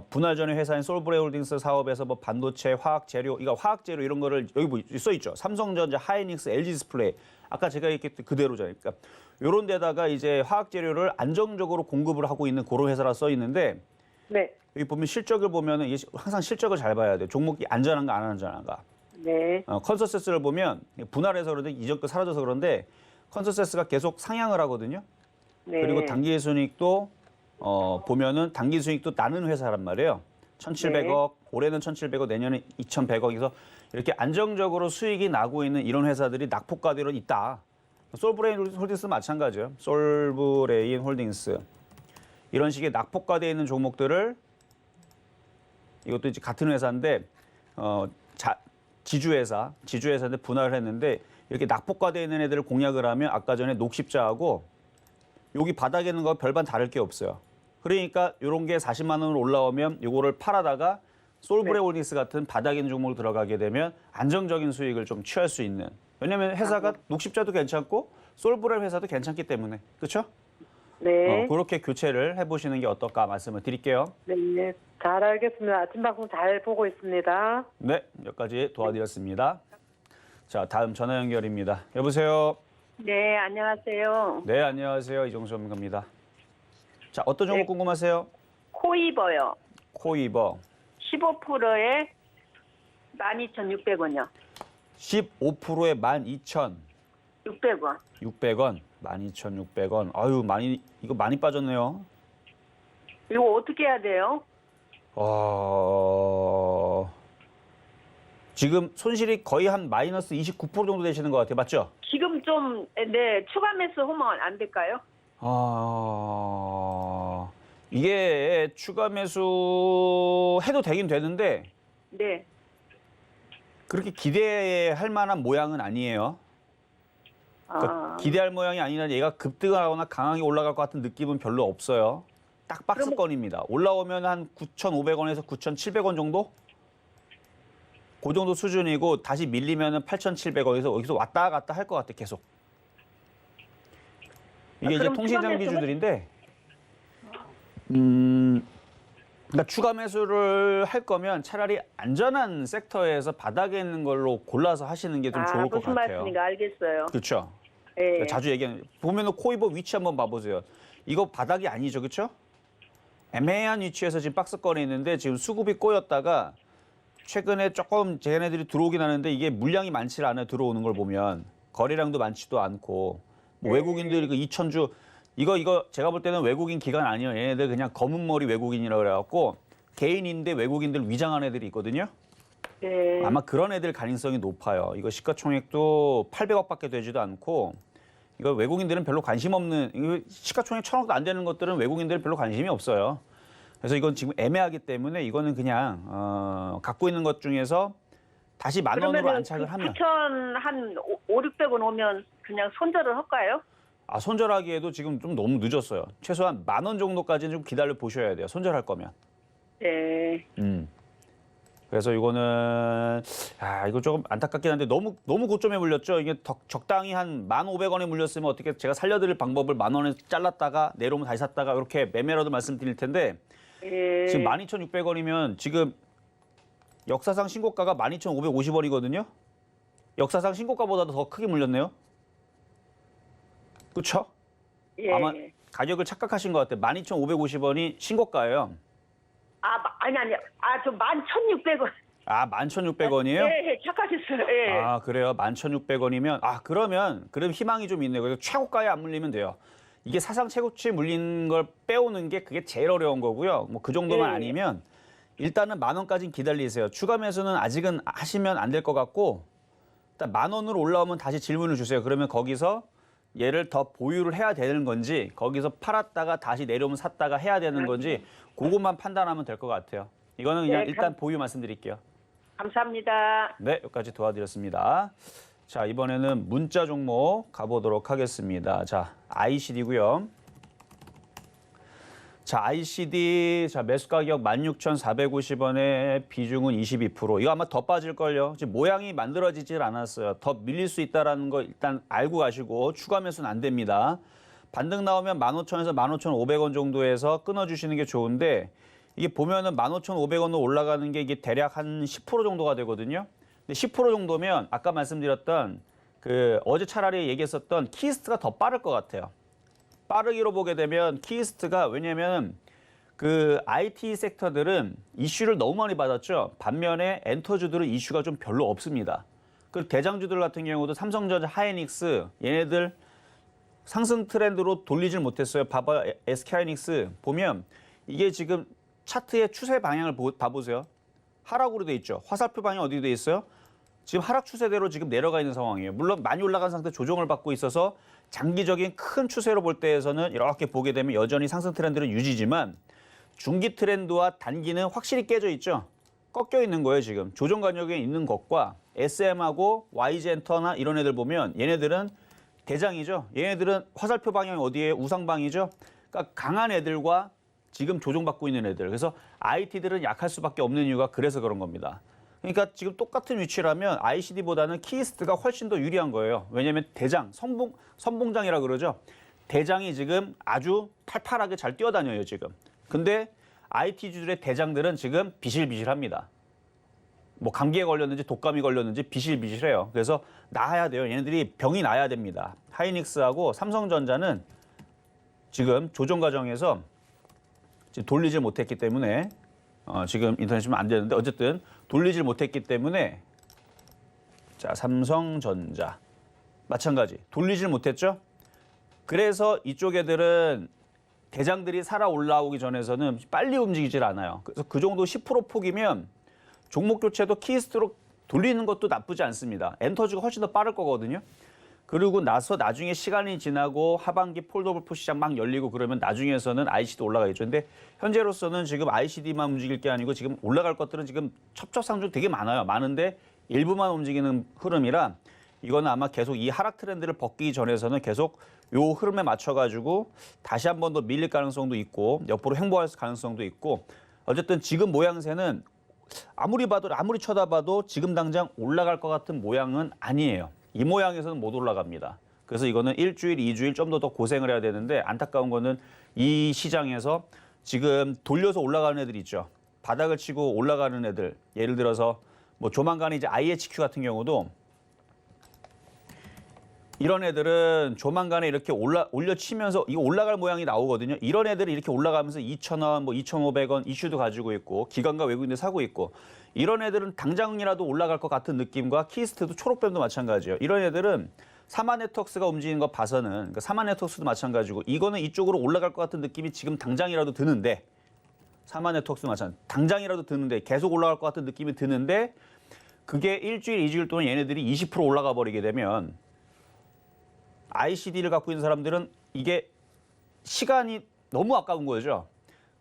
분할 전의 회사인 솔브레홀딩스 사업에서 뭐 반도체, 화학 재료, 이거 화학 재료 이런 거를 여기 뭐 써 있죠. 삼성전자, 하이닉스, LG 디스플레이. 아까 제가 얘기했던 그대로잖아요. 그러니까 요런 데다가 이제 화학 재료를 안정적으로 공급을 하고 있는 그런 회사라 써 있는데
네.
여기 보면 실적을 보면은 이게 항상 실적을 잘 봐야 돼요. 종목이 안전한가 안 안전한가.
네.
컨센서스를 보면 분할해서 그런데 이전 거 사라져서 그런데 컨센서스가 계속 상향을 하거든요.
네.
그리고 당기 순이익도 보면은 당기 수익도 나는 회사란 말이에요. 1,700억, 올해는 1,700억, 내년에 2,100억에서 이렇게 안정적으로 수익이 나고 있는 이런 회사들이 낙폭과대로 있다. 솔브레인 홀딩스 마찬가지예요. 솔브레인 홀딩스. 이런 식의 낙폭과대에 있는 종목들을 이것도 이제 같은 회사인데 지주회사인데 분할을 했는데 이렇게 낙폭과대에 있는 애들을 공략을 하면 아까 전에 녹십자하고 여기 바닥에 있는 거 별반 다를 게 없어요. 그러니까 이런 게 40만 원으로 올라오면 이거를 팔아다가 솔브레홀딩스 같은 바닥에 있는 종목으로 들어가게 되면 안정적인 수익을 좀 취할 수 있는. 왜냐하면 회사가 녹십자도 괜찮고 솔브레 회사도 괜찮기 때문에. 그렇죠?
네.
그렇게 교체를 해보시는 게 어떨까 말씀을 드릴게요.
네. 잘 알겠습니다. 아침 방송 잘 보고 있습니다.
네, 여기까지 도와드렸습니다. 자, 다음 전화 연결입니다. 여보세요.
네, 안녕하세요.
네, 안녕하세요. 이종수 전문가입니다. 자, 어떤 종목
네.
궁금하세요?
코이버요.
코이버.
15%에 12,600원이요.
15%에 12,600원.
600원.
12,600원. 아유, 이거 많이 빠졌네요.
이거 어떻게 해야 돼요?
지금 손실이 거의 한 마이너스 29% 정도 되시는 것 같아요. 맞죠?
지금 좀, 네, 추가 매수 하면 안 될까요?
이게 추가 매수 해도 되긴 되는데
네.
그렇게 기대할 만한 모양은 아니에요. 그러니까 기대할 모양이 아니라 얘가 급등하거나 강하게 올라갈 것 같은 느낌은 별로 없어요. 딱 박스권입니다. 올라오면 한 9,500원에서 9,700원 정도? 그 정도 수준이고 다시 밀리면 8,700원에서 여기서 왔다 갔다 할 것 같아 계속. 이게 이제
그럼
통신장
추가 매수는?
기주들인데 그러니까 추가 매수를 할 거면 차라리 안전한 섹터에서 바닥에 있는 걸로 골라서 하시는 게 좀 좋을 것
무슨
같아요.
말씀인가 알겠어요.
그렇죠.
예.
자주 얘기하는 보면은 코이버 위치 한번 봐보세요. 이거 바닥이 아니죠, 그렇죠? 애매한 위치에서 지금 박스권에 있는데 지금 수급이 꼬였다가 최근에 조금 쟤네들이 들어오긴 하는데 이게 물량이 많지 않아요. 들어오는 걸 보면 거래량도 많지도 않고 뭐 외국인들 그 2,000주 이거 제가 볼 때는 외국인 기관 아니에요. 얘네들 그냥 검은 머리 외국인이라고 그래갖고 개인인데 외국인들 위장한 애들이 있거든요.
네.
아마 그런 애들 가능성이 높아요. 이거 시가총액도 800억밖에 되지도 않고 이거 외국인들은 별로 관심 없는 이거 시가총액 1,000억도 안 되는 것들은 외국인들 별로 관심이 없어요. 그래서 이건 지금 애매하기 때문에 이거는 그냥 갖고 있는 것 중에서 다시 10,000원으로 안착을 하면
9,000 한 5,600원 오면 그냥 손절을 할까요?
손절하기에도 지금 좀 너무 늦었어요. 최소한 10,000원 정도까지는 좀 기다려 보셔야 돼요. 손절할 거면.
네.
그래서 이거는 이거 조금 안타깝긴 한데 너무 고점에 물렸죠. 이게 적당히 한 1,500원에 물렸으면 어떻게 제가 살려드릴 방법을 10,000원에 잘랐다가 내려오면 다시 샀다가 이렇게 매매라도 말씀드릴 텐데
예.
지금 12,600원이면 지금 역사상 신고가가 12,550원이거든요. 역사상 신고가보다도 더 크게 물렸네요. 그렇죠?
예.
아마 가격을 착각하신 것 같아요. 12,550원이 신고가예요.
아니. 저 11,600원.
11,600원이에요?
예, 착각했어요. 예.
그래요. 11,600원이면 그럼 희망이 좀 있네요. 그래서 최고가에 안 물리면 돼요. 이게 사상 최고치에 물린 걸 빼오는 게 그게 제일 어려운 거고요. 뭐 그 정도만
예.
아니면 일단은 10,000원까지는 기다리세요. 추가 매수는 아직은 하시면 안 될 것 같고 일단 10,000원으로 올라오면 다시 질문을 주세요. 그러면 거기서 얘를 더 보유를 해야 되는 건지 거기서 팔았다가 다시 내려오면 샀다가 해야 되는 건지 그것만 판단하면 될 것 같아요. 이거는 그냥
네,
일단 보유 말씀드릴게요.
감사합니다.
네, 여기까지 도와드렸습니다. 자, 이번에는 문자 종목 가보도록 하겠습니다. 자, ICD고요. 자, ICD 자 매수 가격 16,450원에 비중은 22%. 이거 아마 더 빠질걸요. 지금 모양이 만들어지질 않았어요. 더 밀릴 수 있다는 거 일단 알고 가시고 추가 매수는 안 됩니다. 반등 나오면 15,000에서 15,500원 정도에서 끊어주시는 게 좋은데 이게 보면은 15,500원으로 올라가는 게 이게 대략 한 10% 정도가 되거든요. 근데 10% 정도면 아까 말씀드렸던 그 어제 차라리 얘기했었던 키스트가 더 빠를 것 같아요. 빠르기로 보게 되면 키스트가 왜냐면 그 IT 섹터들은 이슈를 너무 많이 받았죠. 반면에 엔터주들은 이슈가 좀 별로 없습니다. 그 대장주들 같은 경우도 삼성전자, 하이닉스 얘네들 상승 트렌드로 돌리질 못했어요. 봐봐 SK하이닉스 보면 이게 지금 차트의 추세 방향을 봐보세요. 하락으로 돼 있죠. 화살표 방향 어디 돼 있어요? 지금 하락 추세대로 지금 내려가 있는 상황이에요. 물론 많이 올라간 상태 조정을 받고 있어서 장기적인 큰 추세로 볼 때에서는 이렇게 보게 되면 여전히 상승 트렌드는 유지지만 중기 트렌드와 단기는 확실히 깨져 있죠. 꺾여 있는 거예요, 지금. 조정 간격에 있는 것과 SM하고 YG엔터나 이런 애들 보면 얘네들은 대장이죠. 얘네들은 화살표 방향이 어디에 우상방이죠. 그러니까 강한 애들과 지금 조정받고 있는 애들. 그래서 IT들은 약할 수밖에 없는 이유가 그래서 그런 겁니다. 그러니까 지금 똑같은 위치라면 ICD보다는 키스트가 훨씬 더 유리한 거예요. 왜냐하면 대장, 선봉장이라 그러죠. 대장이 지금 아주 팔팔하게 잘 뛰어다녀요, 지금. 근데 IT주들의 대장들은 지금 비실비실합니다. 뭐 감기에 걸렸는지 독감이 걸렸는지 비실비실해요. 그래서 나아야 돼요. 얘네들이 병이 나야 됩니다. 하이닉스하고 삼성전자는 지금 조정 과정에서 지금 돌리지 못했기 때문에 지금 인터넷 보면 안 되는데 어쨌든 돌리질 못했기 때문에 자 삼성전자 마찬가지 돌리질 못했죠. 그래서 이쪽 애들은 대장들이 살아 올라오기 전에서는 빨리 움직이질 않아요. 그래서 그 정도 10% 폭이면 종목 교체도 키스트로 돌리는 것도 나쁘지 않습니다. 엔터주가 훨씬 더 빠를 거거든요. 그리고 나서 나중에 시간이 지나고 하반기 폴더블 시장 막 열리고 그러면 나중에서는 ICD 올라가겠죠. 근데 현재로서는 지금 ICD만 움직일 게 아니고 지금 올라갈 것들은 지금 첩첩상중 되게 많아요. 많은데 일부만 움직이는 흐름이라 이거는 아마 계속 이 하락 트렌드를 벗기 전에서는 계속 요 흐름에 맞춰가지고 다시 한 번 더 밀릴 가능성도 있고 옆으로 횡보할 가능성도 있고 어쨌든 지금 모양새는 아무리 쳐다봐도 지금 당장 올라갈 것 같은 모양은 아니에요. 이 모양에서는 못 올라갑니다. 그래서 이거는 일주일, 2주일 좀 더 고생을 해야 되는데 안타까운 거는 이 시장에서 지금 돌려서 올라가는 애들 있죠. 바닥을 치고 올라가는 애들. 예를 들어서 뭐 조만간에 이제 IHQ 같은 경우도 이런 애들은 조만간에 이렇게 올려치면서 이거 올라갈 모양이 나오거든요. 이런 애들이 이렇게 올라가면서 2,000원, 뭐 2,500원 이슈도 가지고 있고 기관과 외국인들 사고 있고 이런 애들은 당장이라도 올라갈 것 같은 느낌과 키스트도 초록뱀도 마찬가지예요. 이런 애들은 사마네트웍스가 움직이는 거 봐서는 그러니까 사마네트웍스도 마찬가지고 이거는 이쪽으로 올라갈 것 같은 느낌이 지금 당장이라도 드는데 사마네트웍스도 마찬가지 당장이라도 드는데 계속 올라갈 것 같은 느낌이 드는데 그게 일주일, 2주일 동안 얘네들이 20% 올라가 버리게 되면 ICD를 갖고 있는 사람들은 이게 시간이 너무 아까운 거죠.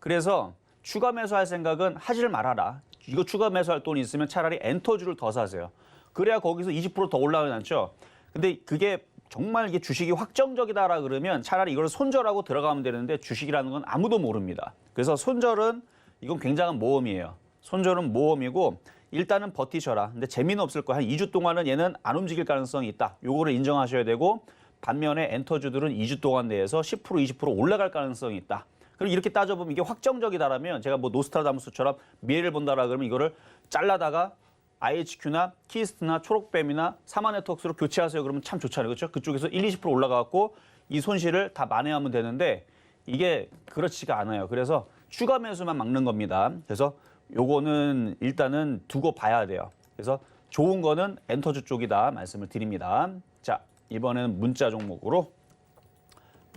그래서 추가 매수할 생각은 하지를 말아라. 이거 추가 매수할 돈이 있으면 차라리 엔터주를 더 사세요. 그래야 거기서 20% 더 올라가지 않죠. 근데 그게 정말 이게 주식이 확정적이다라 그러면 차라리 이걸 손절하고 들어가면 되는데 주식이라는 건 아무도 모릅니다. 그래서 손절은 이건 굉장한 모험이에요. 손절은 모험이고 일단은 버티셔라. 근데 재미는 없을 거야. 한 2주 동안은 얘는 안 움직일 가능성이 있다. 요거를 인정하셔야 되고 반면에 엔터주들은 2주 동안 내에서 10% 20% 올라갈 가능성이 있다. 그럼 이렇게 따져보면 이게 확정적이다라면 제가 뭐 노스트라다무스처럼 미래를 본다라 그러면 이거를 잘라다가 IHQ나 키스트나 초록뱀이나 사마네트웍스로 교체하세요. 그러면 참 좋잖아요. 그렇죠? 그쪽에서 1, 20% 올라가고 이 손실을 다 만회하면 되는데 이게 그렇지가 않아요. 그래서 추가 매수만 막는 겁니다. 그래서 요거는 일단은 두고 봐야 돼요. 그래서 좋은 거는 엔터주 쪽이다 말씀을 드립니다. 자, 이번에는 문자 종목으로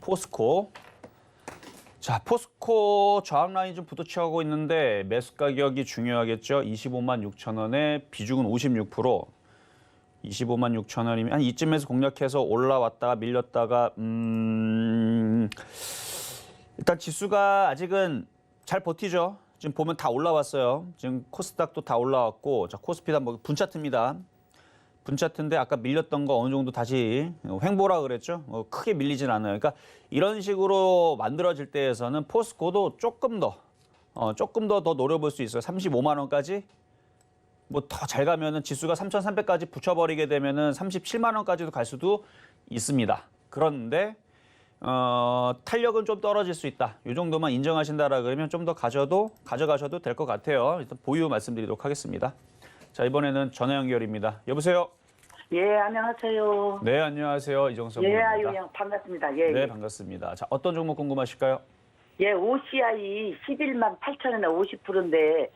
포스코. 자, 포스코 저항 라인 좀 부딪혀가고 있는데 매수 가격이 중요하겠죠. 25만 6천 원에 비중은 56%. 25만 6천 원이면 한 이쯤에서 공략해서 올라왔다가 밀렸다가 일단 지수가 아직은 잘 버티죠. 지금 보면 다 올라왔어요. 지금 코스닥도 다 올라왔고, 자 코스피도 한번 분차트입니다. 분차트인데 아까 밀렸던 거 어느 정도 다시 횡보라 그랬죠. 크게 밀리진 않아요. 그러니까 이런 식으로 만들어질 때에서는 포스코도 조금 더 노려볼 수 있어요. 35만 원까지. 뭐 더 잘 가면은 지수가 3,300까지 붙여버리게 되면은 37만 원까지도 갈 수도 있습니다. 그런데 탄력은 좀 떨어질 수 있다. 이 정도만 인정하신다라 그러면 좀 더 가져가셔도 될 것 같아요. 일단 보유 말씀드리도록 하겠습니다. 자, 이번에는 전화 연결입니다. 여보세요?
예, 안녕하세요.
네, 안녕하세요. 이정섭
예,
의원입니다.
아유, 반갑습니다. 예,
네,
예.
반갑습니다. 자, 어떤 종목 궁금하실까요?
예, OCI 11만 8천원에 50%인데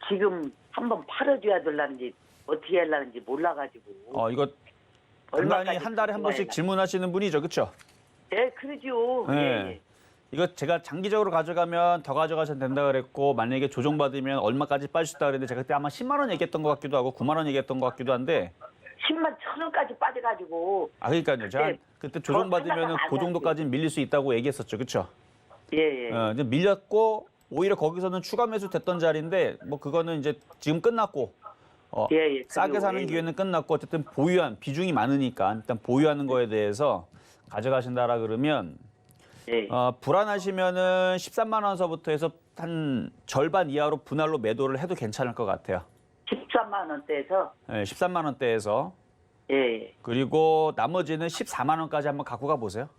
지금 한번 팔아줘야 될라는지 어떻게 하려는지 몰라가지고.
이거 간단히
얼마까지
한 달에 한 번씩
들어가야
질문하시는 분이죠, 그렇죠?
예, 그러죠.
네.
예.
이거 제가 장기적으로 가져가면 더 가져가셔도 된다 그랬고 만약에 조정받으면 얼마까지 빠지셨다 그랬는데 제가 그때 아마 10만 원 얘기했던 것 같기도 하고 9만 원 얘기했던 것 같기도 한데
10만 1,000원까지 빠져가지고.
그러니까요. 제가 그때 조정받으면 그 정도까지는 밀릴 수 있다고 얘기했었죠. 그렇죠?
예, 예.
이제 밀렸고 오히려 거기서는 추가 매수 됐던 자리인데 뭐 그거는 이제 지금 끝났고
예, 예.
싸게
그리고,
사는
예,
기회는 끝났고 어쨌든 보유한 비중이 많으니까 일단 보유하는 거에 대해서 가져가신다라 그러면
예.
불안하시면은 13만 원서부터 해서 한 절반 이하로 분할로 매도를 해도 괜찮을 것 같아요.
13만 원대에서.
네, 13만 원대에서
예.
그리고 나머지는 14만 원까지 한번 갖고 가 보세요.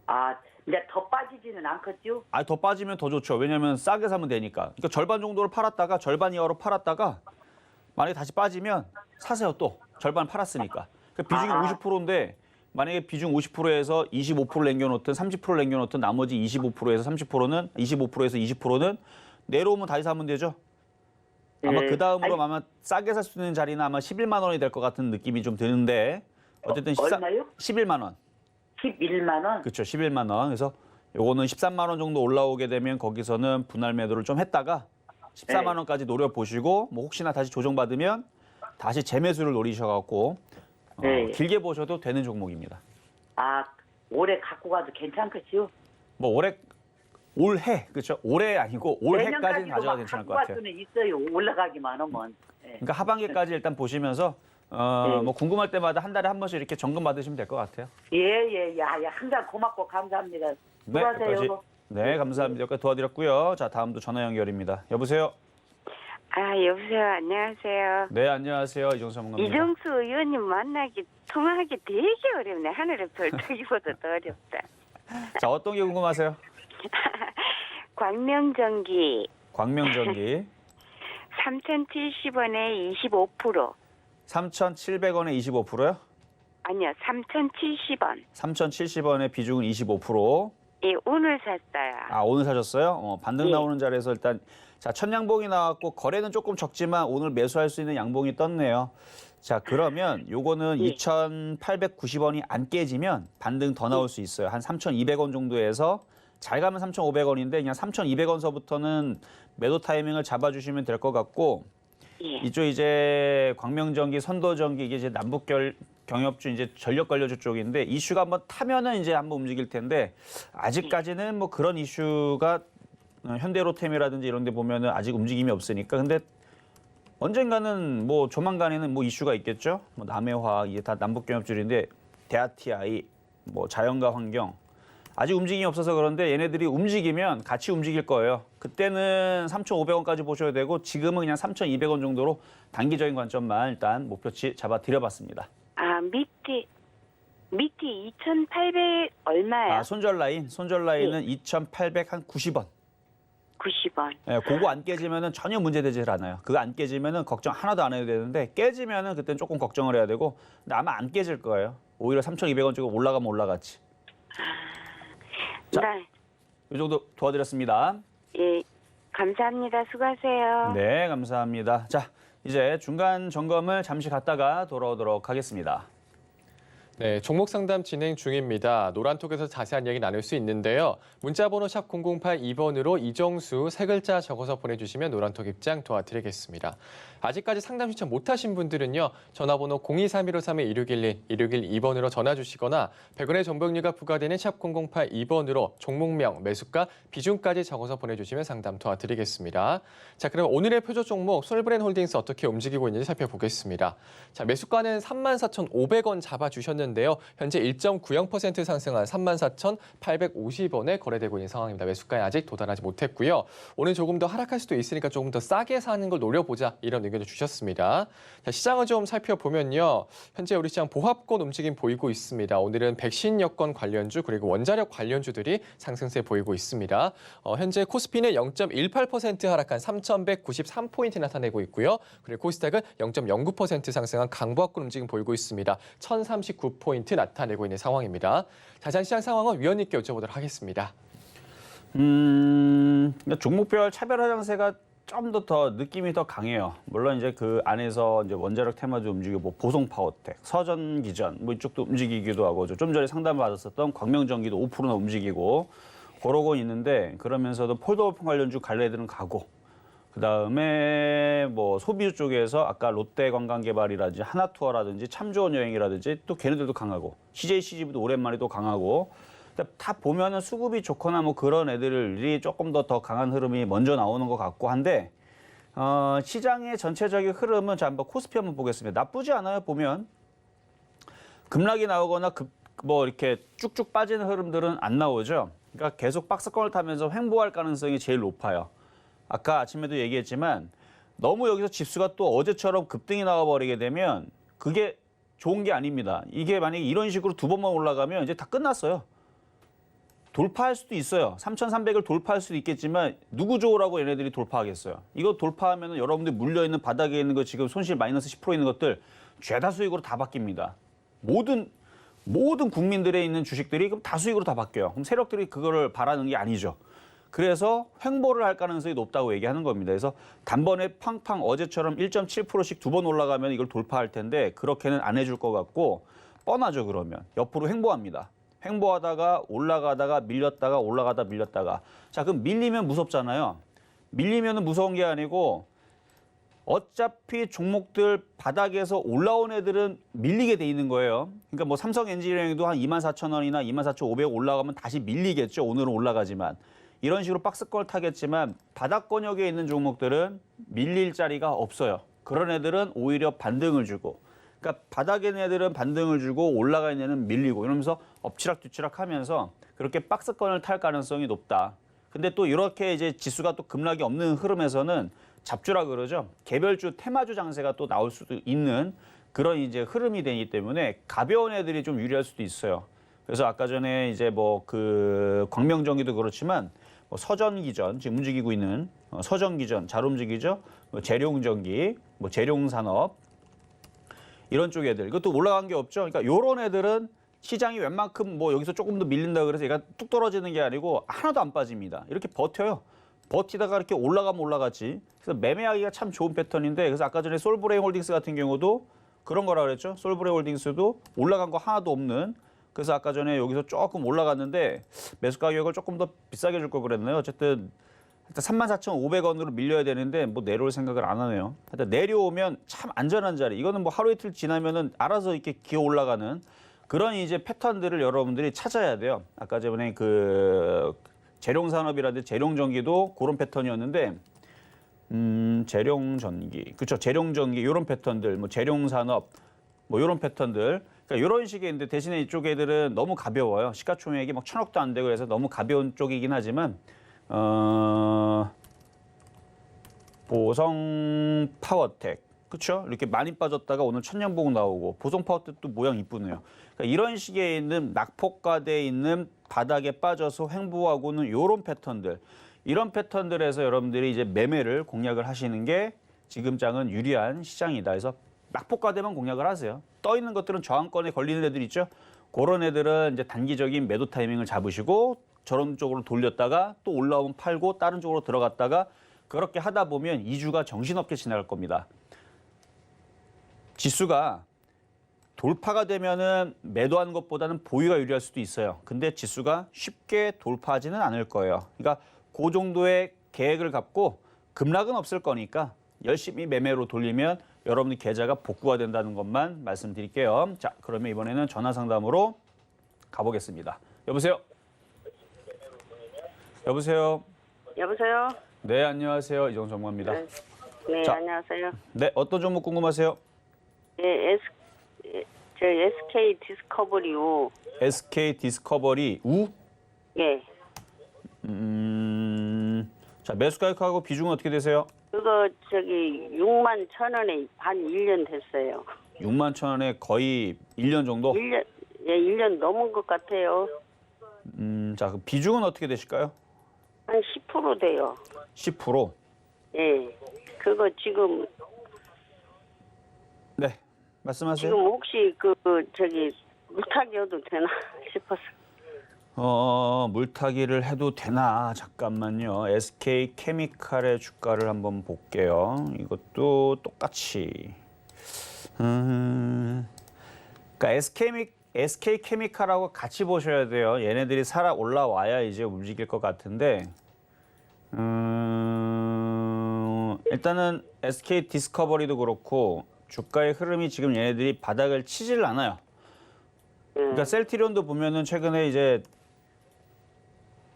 아, 이제 더 빠지지는 않겠죠?
더 빠지면 더 좋죠. 왜냐면 싸게 사면 되니까. 그러니까 절반 정도를 팔았다가 절반 이하로 팔았다가 만약에 다시 빠지면 사세요 또. 절반 팔았으니까. 그러니까 비중이 50%인데 만약에 비중 50%에서 25% 남겨놓든 30% 남겨놓든 나머지 25%에서 30%는 25%에서 20%는 내려오면 다시 사면 되죠. 아마
예.
그 다음으로
아니,
아마 싸게 살 수 있는 자리는 아마 11만 원이 될 것 같은 느낌이 좀 드는데 어쨌든
얼마요?
11만 원.
11만 원?
그렇죠. 11만 원. 그래서 요거는 13만 원 정도 올라오게 되면 거기서는 분할 매도를 좀 했다가 14만 원까지 노려보시고 뭐 혹시나 다시 조정받으면 다시 재매수를 노리셔갖고
네.
길게 보셔도 되는 종목입니다.
아, 올해 갖고 가도 괜찮겠지요?
뭐 올해 그렇죠. 올해 아니고 올해까지는 가져가도 괜찮을 것 같아요.
갖고 갈 수는 있어요. 올라가기만 하면. 예.
그러니까 하반기까지 일단 보시면서 뭐 궁금할 때마다 한 달에 한 번씩 이렇게 점검 받으시면 될 것 같아요.
예. 야, 항상 고맙고 감사합니다.
네,
수고하세요.
여기까지. 네, 감사합니다. 여기까지 도와드렸고요. 자, 다음도 전화 연결입니다. 여보세요.
여보세요. 안녕하세요.
네, 안녕하세요. 이정수 전문가입니다.
이정수 의원님 통화하기 되게 어렵네. 하늘의 별 뜨기보다 더 어렵다.
자, 어떤 게 궁금하세요?
광명전기
광명전기
3,070원에 25%.
3,700원에 25%요?
아니요. 3,070원.
3,070원에 비중은 25%.
예, 오늘 샀어요.
오늘 사셨어요? 반등
예.
나오는 자리에서 일단 자, 첫 양봉이 나왔고 거래는 조금 적지만 오늘 매수할 수 있는 양봉이 떴네요. 자, 그러면 요거는
예.
2,890원이 안 깨지면 반등 더 나올 수 있어요. 한 3,200원 정도에서 잘 가면 3,500원인데 그냥 3,200원서부터는 매도 타이밍을 잡아주시면 될 것 같고
예.
이쪽 이제 광명전기, 선도전기 이게 이제 남북 경협주 이제 전력 관료주 쪽인데 이슈가 한번 타면은 이제 한번 움직일 텐데 아직까지는 뭐 그런 이슈가 현대로템이라든지 이런 데 보면은 아직 움직임이 없으니까 근데 언젠가는 뭐 조만간에는 뭐 이슈가 있겠죠. 뭐 남해화 이게 다 남북 경협주인데 대아TI 뭐 자연과 환경 아직 움직임이 없어서 그런데 얘네들이 움직이면 같이 움직일 거예요. 그때는 3,500원까지 보셔야 되고 지금은 그냥 3,200원 정도로 단기적인 관점만 일단 목표치 잡아 드려봤습니다.
밑에 2,800 얼마예요?
손절 라인은 2,890원.
90원.
예, 그거 안 깨지면은 전혀 문제되질 않아요. 그거 안 깨지면은 걱정 하나도 안 해도 되는데 깨지면은 그때는 조금 걱정을 해야 되고 근데 아마 안 깨질 거예요. 오히려 3,200원 쪽으로 올라가면 올라갔지. 자, 이 정도 도와드렸습니다.
예, 감사합니다. 수고하세요.
네, 감사합니다. 자, 이제 중간 점검을 잠시 갔다가 돌아오도록 하겠습니다.
네, 종목 상담 진행 중입니다. 노란톡에서 자세한 얘기 나눌 수 있는데요. 문자번호 샵 0082번으로 이정수 세 글자 적어서 보내주시면 노란톡 입장 도와드리겠습니다. 아직까지 상담 신청 못하신 분들은요. 전화번호 023-1531-2611, 1612번으로 전화 주시거나 100원의 정보용료가 부과되는 샵 0082번으로 종목명, 매수가, 비중까지 적어서 보내주시면 상담 도와드리겠습니다. 자, 그럼 오늘의 표저 종목 솔브랜홀딩스 어떻게 움직이고 있는지 살펴보겠습니다. 자, 매수가는 34,500원 잡아주셨는데요. 현재 1.90% 상승한 34,850원에 거래되고 있는 상황입니다. 매수가에 아직 도달하지 못했고요. 오늘 조금 더 하락할 수도 있으니까 조금 더 싸게 사는 걸 노려보자 이런 의견을 주셨습니다. 자, 시장을 좀 살펴보면요. 현재 우리 시장 보합권 움직임 보이고 있습니다. 오늘은 백신 여건 관련주 그리고 원자력 관련주들이 상승세 보이고 있습니다. 현재 코스피는 0.18% 하락한 3,193포인트 나타내고 있고요. 그리고 코스닥은 0.09% 상승한 강보합권 움직임 보이고 있습니다. 1,039포인트 나타내고 있는 상황입니다. 자세한 시장 상황은 위원님께 여쭤보도록 하겠습니다.
종목별 차별화 장세가 좀 더 느낌이 더 강해요. 물론 이제 그 안에서 이제 원자력 테마도 움직이고 뭐 보성 파워텍, 서전 기전 뭐 이쪽도 움직이기도 하고 좀 전에 상담을 받았었던 광명전기도 5%나 움직이고 그러고 있는데 그러면서도 폴더오픈 관련주 갈래들은 가고 그다음에 뭐 소비주 쪽에서 아까 롯데관광개발이라든지 하나투어라든지 참좋은여행이라든지 또 걔네들도 강하고 CJCGV도 오랜만에 또 강하고 다 보면은 수급이 좋거나 뭐 그런 애들이 조금 더 강한 흐름이 먼저 나오는 것 같고 한데 시장의 전체적인 흐름은 자 한번 코스피 한번 보겠습니다. 나쁘지 않아요. 보면 급락이 나오거나 뭐 이렇게 쭉쭉 빠지는 흐름들은 안 나오죠. 그러니까 계속 박스권을 타면서 횡보할 가능성이 제일 높아요. 아까 아침에도 얘기했지만 너무 여기서 지수가 또 어제처럼 급등이 나와버리게 되면 그게 좋은 게 아닙니다. 이게 만약에 이런 식으로 두 번만 올라가면 이제 다 끝났어요. 돌파할 수도 있어요. 3,300을 돌파할 수도 있겠지만 누구 좋으라고 얘네들이 돌파하겠어요. 이거 돌파하면 여러분들 물려있는 바닥에 있는 거 지금 손실 마이너스 10% 있는 것들 죄다 수익으로 다 바뀝니다. 모든 국민들에 있는 주식들이 그럼 다 수익으로 다 바뀌어요. 그럼 세력들이 그거를 바라는 게 아니죠. 그래서 횡보를 할 가능성이 높다고 얘기하는 겁니다. 그래서 단번에 팡팡 어제처럼 1.7%씩 두 번 올라가면 이걸 돌파할 텐데 그렇게는 안 해줄 것 같고 뻔하죠. 그러면 옆으로 횡보합니다. 횡보하다가 올라가다가 밀렸다가 올라가다 밀렸다가 자 그럼 밀리면 무섭잖아요. 밀리면은 무서운 게 아니고 어차피 종목들 바닥에서 올라온 애들은 밀리게 돼 있는 거예요. 그러니까 뭐 삼성 엔지니어링도 한 24,000원이나 24,500원 올라가면 다시 밀리겠죠. 오늘은 올라가지만 이런 식으로 박스권을 타겠지만 바닥권역에 있는 종목들은 밀릴 자리가 없어요. 그런 애들은 오히려 반등을 주고 그러니까 바닥에 있는 애들은 반등을 주고 올라가 있는 애는 밀리고 이러면서 엎치락뒤치락 하면서 그렇게 박스권을 탈 가능성이 높다. 근데 또 이렇게 이제 지수가 또 급락이 없는 흐름에서는 잡주라 그러죠. 개별주 테마주 장세가 또 나올 수도 있는 그런 이제 흐름이 되기 때문에 가벼운 애들이 좀 유리할 수도 있어요. 그래서 아까 전에 이제 뭐 그 광명전기도 그렇지만 뭐 서전기전 지금 움직이고 있는 서전기전 잘 움직이죠. 뭐 재룡전기, 뭐 재룡산업 이런 쪽 애들 이것도 올라간 게 없죠. 그러니까 이런 애들은 시장이 웬만큼 뭐 여기서 조금 더 밀린다 그래서 얘가 뚝 떨어지는 게 아니고 하나도 안 빠집니다. 이렇게 버텨요. 버티다가 이렇게 올라가면 올라가지. 그래서 매매하기가 참 좋은 패턴인데 그래서 아까 전에 솔브레홀딩스 같은 경우도 그런 거라 그랬죠. 솔브레홀딩스도 올라간 거 하나도 없는. 그래서 아까 전에 여기서 조금 올라갔는데 매수 가격을 조금 더 비싸게 줄 걸 그랬나요? 어쨌든 일단 34,500원으로 밀려야 되는데 뭐 내려올 생각을 안 하네요. 일단 내려오면 참 안전한 자리. 이거는 뭐 하루 이틀 지나면은 알아서 이렇게 기어 올라가는 그런 이제 패턴들을 여러분들이 찾아야 돼요. 아까 전에 그 재룡산업이라든지 재룡전기도 그런 패턴이었는데 재룡전기 그렇죠. 재룡전기 이런 패턴들 뭐 재룡산업 뭐 이런 패턴들 그러니까 이런 식의 대신에 이쪽 애들은 너무 가벼워요. 시가총액이 막 1,000억도 안 되고 그래서 너무 가벼운 쪽이긴 하지만 보성 파워텍 그렇죠? 이렇게 많이 빠졌다가 오늘 천년봉 나오고 보성 파워텍도 모양 이쁘네요. 그러니까 이런 식의 있는 낙폭과대에 있는 바닥에 빠져서 횡보하고는 이런 패턴들 이런 패턴들에서 여러분들이 이제 매매를 공략을 하시는 게 지금 장은 유리한 시장이다. 그래서 낙폭과대만 공략을 하세요. 떠 있는 것들은 저항권에 걸리는 애들 있죠. 그런 애들은 이제 단기적인 매도 타이밍을 잡으시고 저런 쪽으로 돌렸다가 또 올라오면 팔고 다른 쪽으로 들어갔다가 그렇게 하다 보면 2주가 정신없게 지나갈 겁니다. 지수가 돌파가 되면은 매도하는 것보다는 보유가 유리할 수도 있어요. 근데 지수가 쉽게 돌파하지는 않을 거예요. 그러니까 그 정도의 계획을 갖고 급락은 없을 거니까 열심히 매매로 돌리면 여러분의 계좌가 복구가 된다는 것만 말씀드릴게요. 자, 그러면 이번에는 전화 상담으로 가보겠습니다. 여보세요? 여보세요?
여보세요?
네, 안녕하세요. 이정우 전문가입니다.
네,
자.
안녕하세요.
네, 어떤 종목 궁금하세요?
예, 저 SK 디스커버리요.
SK 디스커버리 우?
예.
자, 매수 가격하고 비중은 어떻게 되세요?
그거 저기 6만 1,000원에 한 1년 됐어요.
6만 천 원에 거의 1년 정도?
1년 넘은 것 같아요.
자, 그 비중은 어떻게 되실까요?
한 10% 돼요.
10%?
예. 그거 지금
네, 말씀하세요.
지금 혹시 저기 물타기여도 되나 싶어서.
물타기를 해도 되나? 잠깐만요. SK 케미칼의 주가를 한번 볼게요. 이것도 똑같이. 그러니까 SK 케미칼하고 같이 보셔야 돼요. 얘네들이 살아 올라와야 이제 움직일 것 같은데. 일단은 SK 디스커버리도 그렇고 주가의 흐름이 지금 얘네들이 바닥을 치질 않아요. 그러니까 셀트리온도 보면은 최근에 이제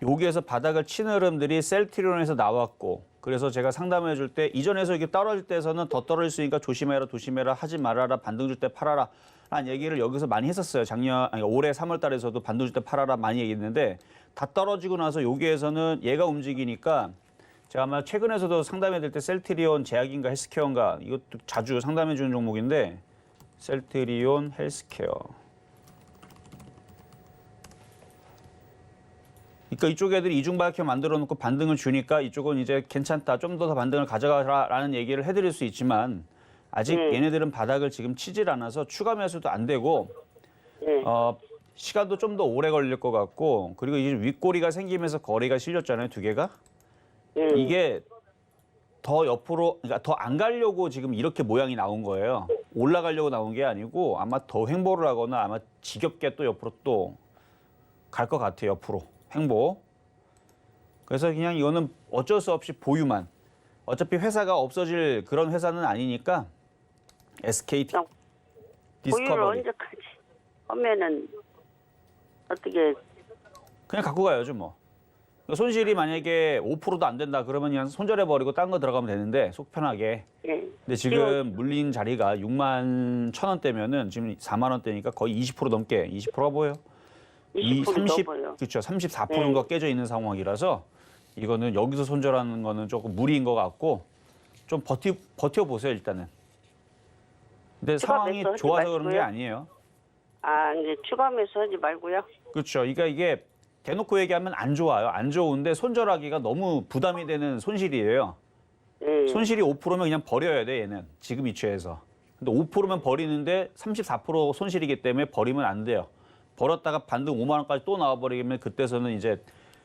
여기에서 바닥을 치는 흐름들이 셀트리온에서 나왔고, 그래서 제가 상담해 줄 때 이전에서 이게 떨어질 때에서는 더 떨어질 수 있으니까 조심해라, 조심해라, 하지 말아라, 반등 줄 때 팔아라 라는 얘기를 여기서 많이 했었어요. 올해 3월 달에서도 반등 줄 때 팔아라 많이 얘기했는데, 다 떨어지고 나서 여기에서는 얘가 움직이니까 제가 아마 최근에서도 상담해 드릴 때 셀트리온, 제약인가 헬스케어인가 이것도 자주 상담해 주는 종목인데, 셀트리온 헬스케어. 그러니까 이쪽 애들이 이중바이큐 만들어 놓고 반등을 주니까 이쪽은 이제 괜찮다, 좀 더 반등을 가져가라라는 얘기를 해드릴 수 있지만, 아직 얘네들은 바닥을 지금 치질 않아서 추가 매수도 안 되고, 시간도 좀 더 오래 걸릴 것 같고, 그리고 이제 윗꼬리가 생기면서 거리가 실렸잖아요, 두 개가. 이게 더 옆으로, 그러니까 더 안 가려고 지금 이렇게 모양이 나온 거예요. 올라가려고 나온 게 아니고 아마 더 횡보를 하거나 아마 지겹게 또 옆으로 또 갈 것 같아요, 옆으로. 횡보. 그래서 그냥 이거는 어쩔 수 없이 보유만. 어차피 회사가 없어질 그런 회사는 아니니까 SK
보유를
디스커버리.
언제까지 하면은 어떻게
그냥 갖고 가야죠, 뭐. 손실이 만약에 5%도 안 된다 그러면 그냥 손절해버리고 딴 거 들어가면 되는데, 속 편하게.
예.
근데 지금 물린 자리가 6만 1,000원대면은 지금 4만 원대니까 거의 20% 넘게, 20%가 보여요.
20% 넘어요.
그렇죠. 34% 정도가 깨져 있는 상황이라서 이거는 여기서 손절하는 거는 조금 무리인 것 같고, 좀 버텨보세요, 일단은. 근데
추가
상황이
매수 하지
좋아서 그런 게
말고요.
아니에요.
아, 이제 추가 매수 하지 말고요.
그렇죠. 그러니까 이게 대놓고 얘기하면 안 좋아요. 안 좋은데 손절하기가 너무 부담이 되는 손실이에요. 손실이 5%면 그냥 버려야 돼, 얘는. 지금 위치에서. 근데 5%면 버리는데 34% 손실이기 때문에 버리면 안 돼요. 벌었다가 반등 5만 원까지 또 나와버리면 그때서는 이제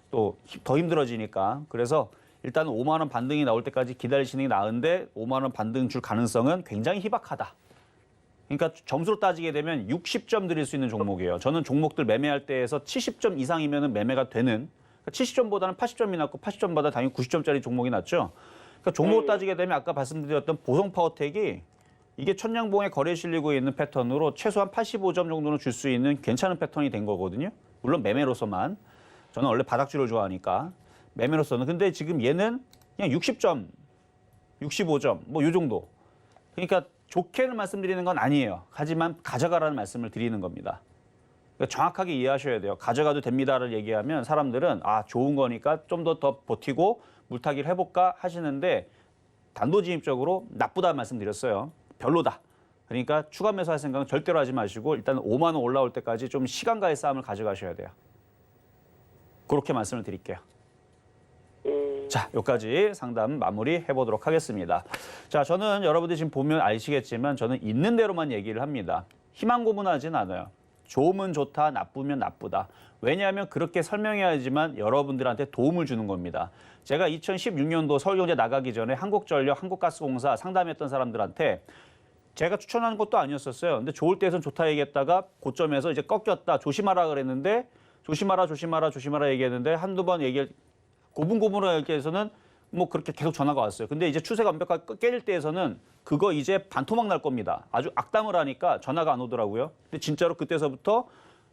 또 더 힘들어지니까. 그래서 일단 5만 원 반등이 나올 때까지 기다리시는 게 나은데, 5만 원 반등 줄 가능성은 굉장히 희박하다. 그러니까 점수로 따지게 되면 60점 드릴 수 있는 종목이에요. 저는 종목들 매매할 때에서 70점 이상이면 매매가 되는, 그러니까 70점보다는 80점이 낫고 80점보다 당연히 90점짜리 종목이 낫죠. 그러니까 종목으로 따지게 되면 아까 말씀드렸던 보성파워텍이 이게 천냥봉에 거래에 실리고 있는 패턴으로 최소한 85점 정도는 줄 수 있는 괜찮은 패턴이 된 거거든요. 물론 매매로서만. 저는 원래 바닥줄을 좋아하니까 매매로서는. 근데 지금 얘는 그냥 60점, 65점 뭐 이 정도. 그러니까 좋게는 말씀드리는 건 아니에요. 하지만 가져가라는 말씀을 드리는 겁니다. 그러니까 정확하게 이해하셔야 돼요. 가져가도 됩니다를 얘기하면 사람들은 아, 좋은 거니까 좀 더 버티고 물타기를 해볼까 하시는데, 단도직입적으로 나쁘다 말씀드렸어요. 별로다. 그러니까 추가 매수할 생각은 절대로 하지 마시고 일단 5만 원 올라올 때까지 좀 시간과의 싸움을 가져가셔야 돼요. 그렇게 말씀을 드릴게요. 자, 여기까지 상담 마무리 해보도록 하겠습니다. 자, 저는 여러분들이 지금 보면 아시겠지만 저는 있는 대로만 얘기를 합니다. 희망 고문하진 않아요. 좋으면 좋다, 나쁘면 나쁘다. 왜냐하면 그렇게 설명해야지만 여러분들한테 도움을 주는 겁니다. 제가 2016년도 서울경제 나가기 전에 한국전력, 한국가스공사 상담했던 사람들한테 제가 추천하는 것도 아니었었어요. 근데 좋을 때에선 좋다 얘기했다가 고점에서 이제 꺾였다. 조심하라 그랬는데 조심하라 얘기했는데 한두 번 고분고분하게 얘기해서는 뭐 그렇게 계속 전화가 왔어요. 근데 이제 추세가 완벽하게 깨질 때에서는 그거 이제 반토막 날 겁니다. 아주 악담을 하니까 전화가 안 오더라고요. 근데 진짜로 그때서부터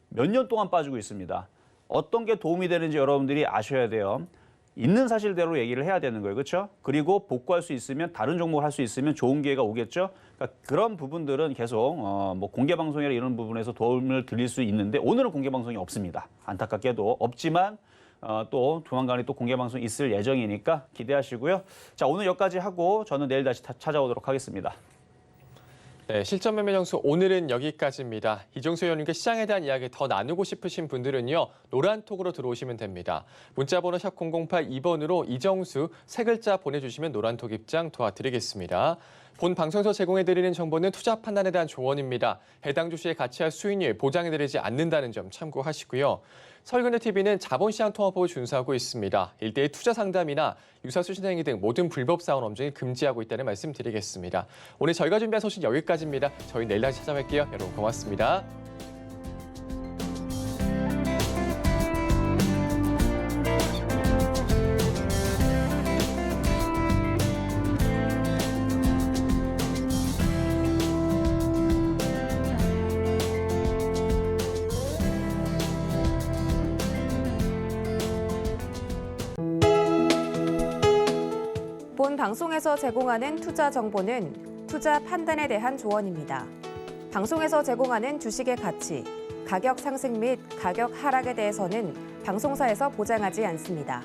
몇 년 동안 빠지고 있습니다. 어떤 게 도움이 되는지 여러분들이 아셔야 돼요. 있는 사실대로 얘기를 해야 되는 거예요. 그렇죠? 그리고 복구할 수 있으면 다른 종목을 할 수 있으면 좋은 기회가 오겠죠. 그러니까 그런 부분들은 계속 뭐 공개 방송이나 이런 부분에서 도움을 드릴 수 있는데 오늘은 공개 방송이 없습니다. 안타깝게도 없지만 또 조만간에 또 공개 방송 있을 예정이니까 기대하시고요. 자, 오늘 여기까지 하고 저는 내일 다시 찾아오도록 하겠습니다.
네, 실전 매매 정수 오늘은 여기까지입니다. 이종수 의원님께 시장에 대한 이야기 더 나누고 싶으신 분들은요. 노란톡으로 들어오시면 됩니다. 문자번호 샵 0082번으로 이정수 세 글자 보내주시면 노란톡 입장 도와드리겠습니다. 본 방송에서 제공해드리는 정보는 투자 판단에 대한 조언입니다. 해당 주식의 가치와 수익률 보장해드리지 않는다는 점 참고하시고요. 설근혜TV는 자본시장 통화법을 준수하고 있습니다. 일대일 투자 상담이나 유사수 신행위 등 모든 불법 사원 엄정을 금지하고 있다는 말씀 드리겠습니다. 오늘 저희가 준비한 소식 여기까지입니다. 저희 내일 다시 찾아뵐게요. 여러분 고맙습니다.
본 방송에서 제공하는 투자 정보는 투자 판단에 대한 조언입니다. 방송에서 제공하는 주식의 가치, 가격 상승 및 가격 하락에 대해서는 방송사에서 보장하지 않습니다.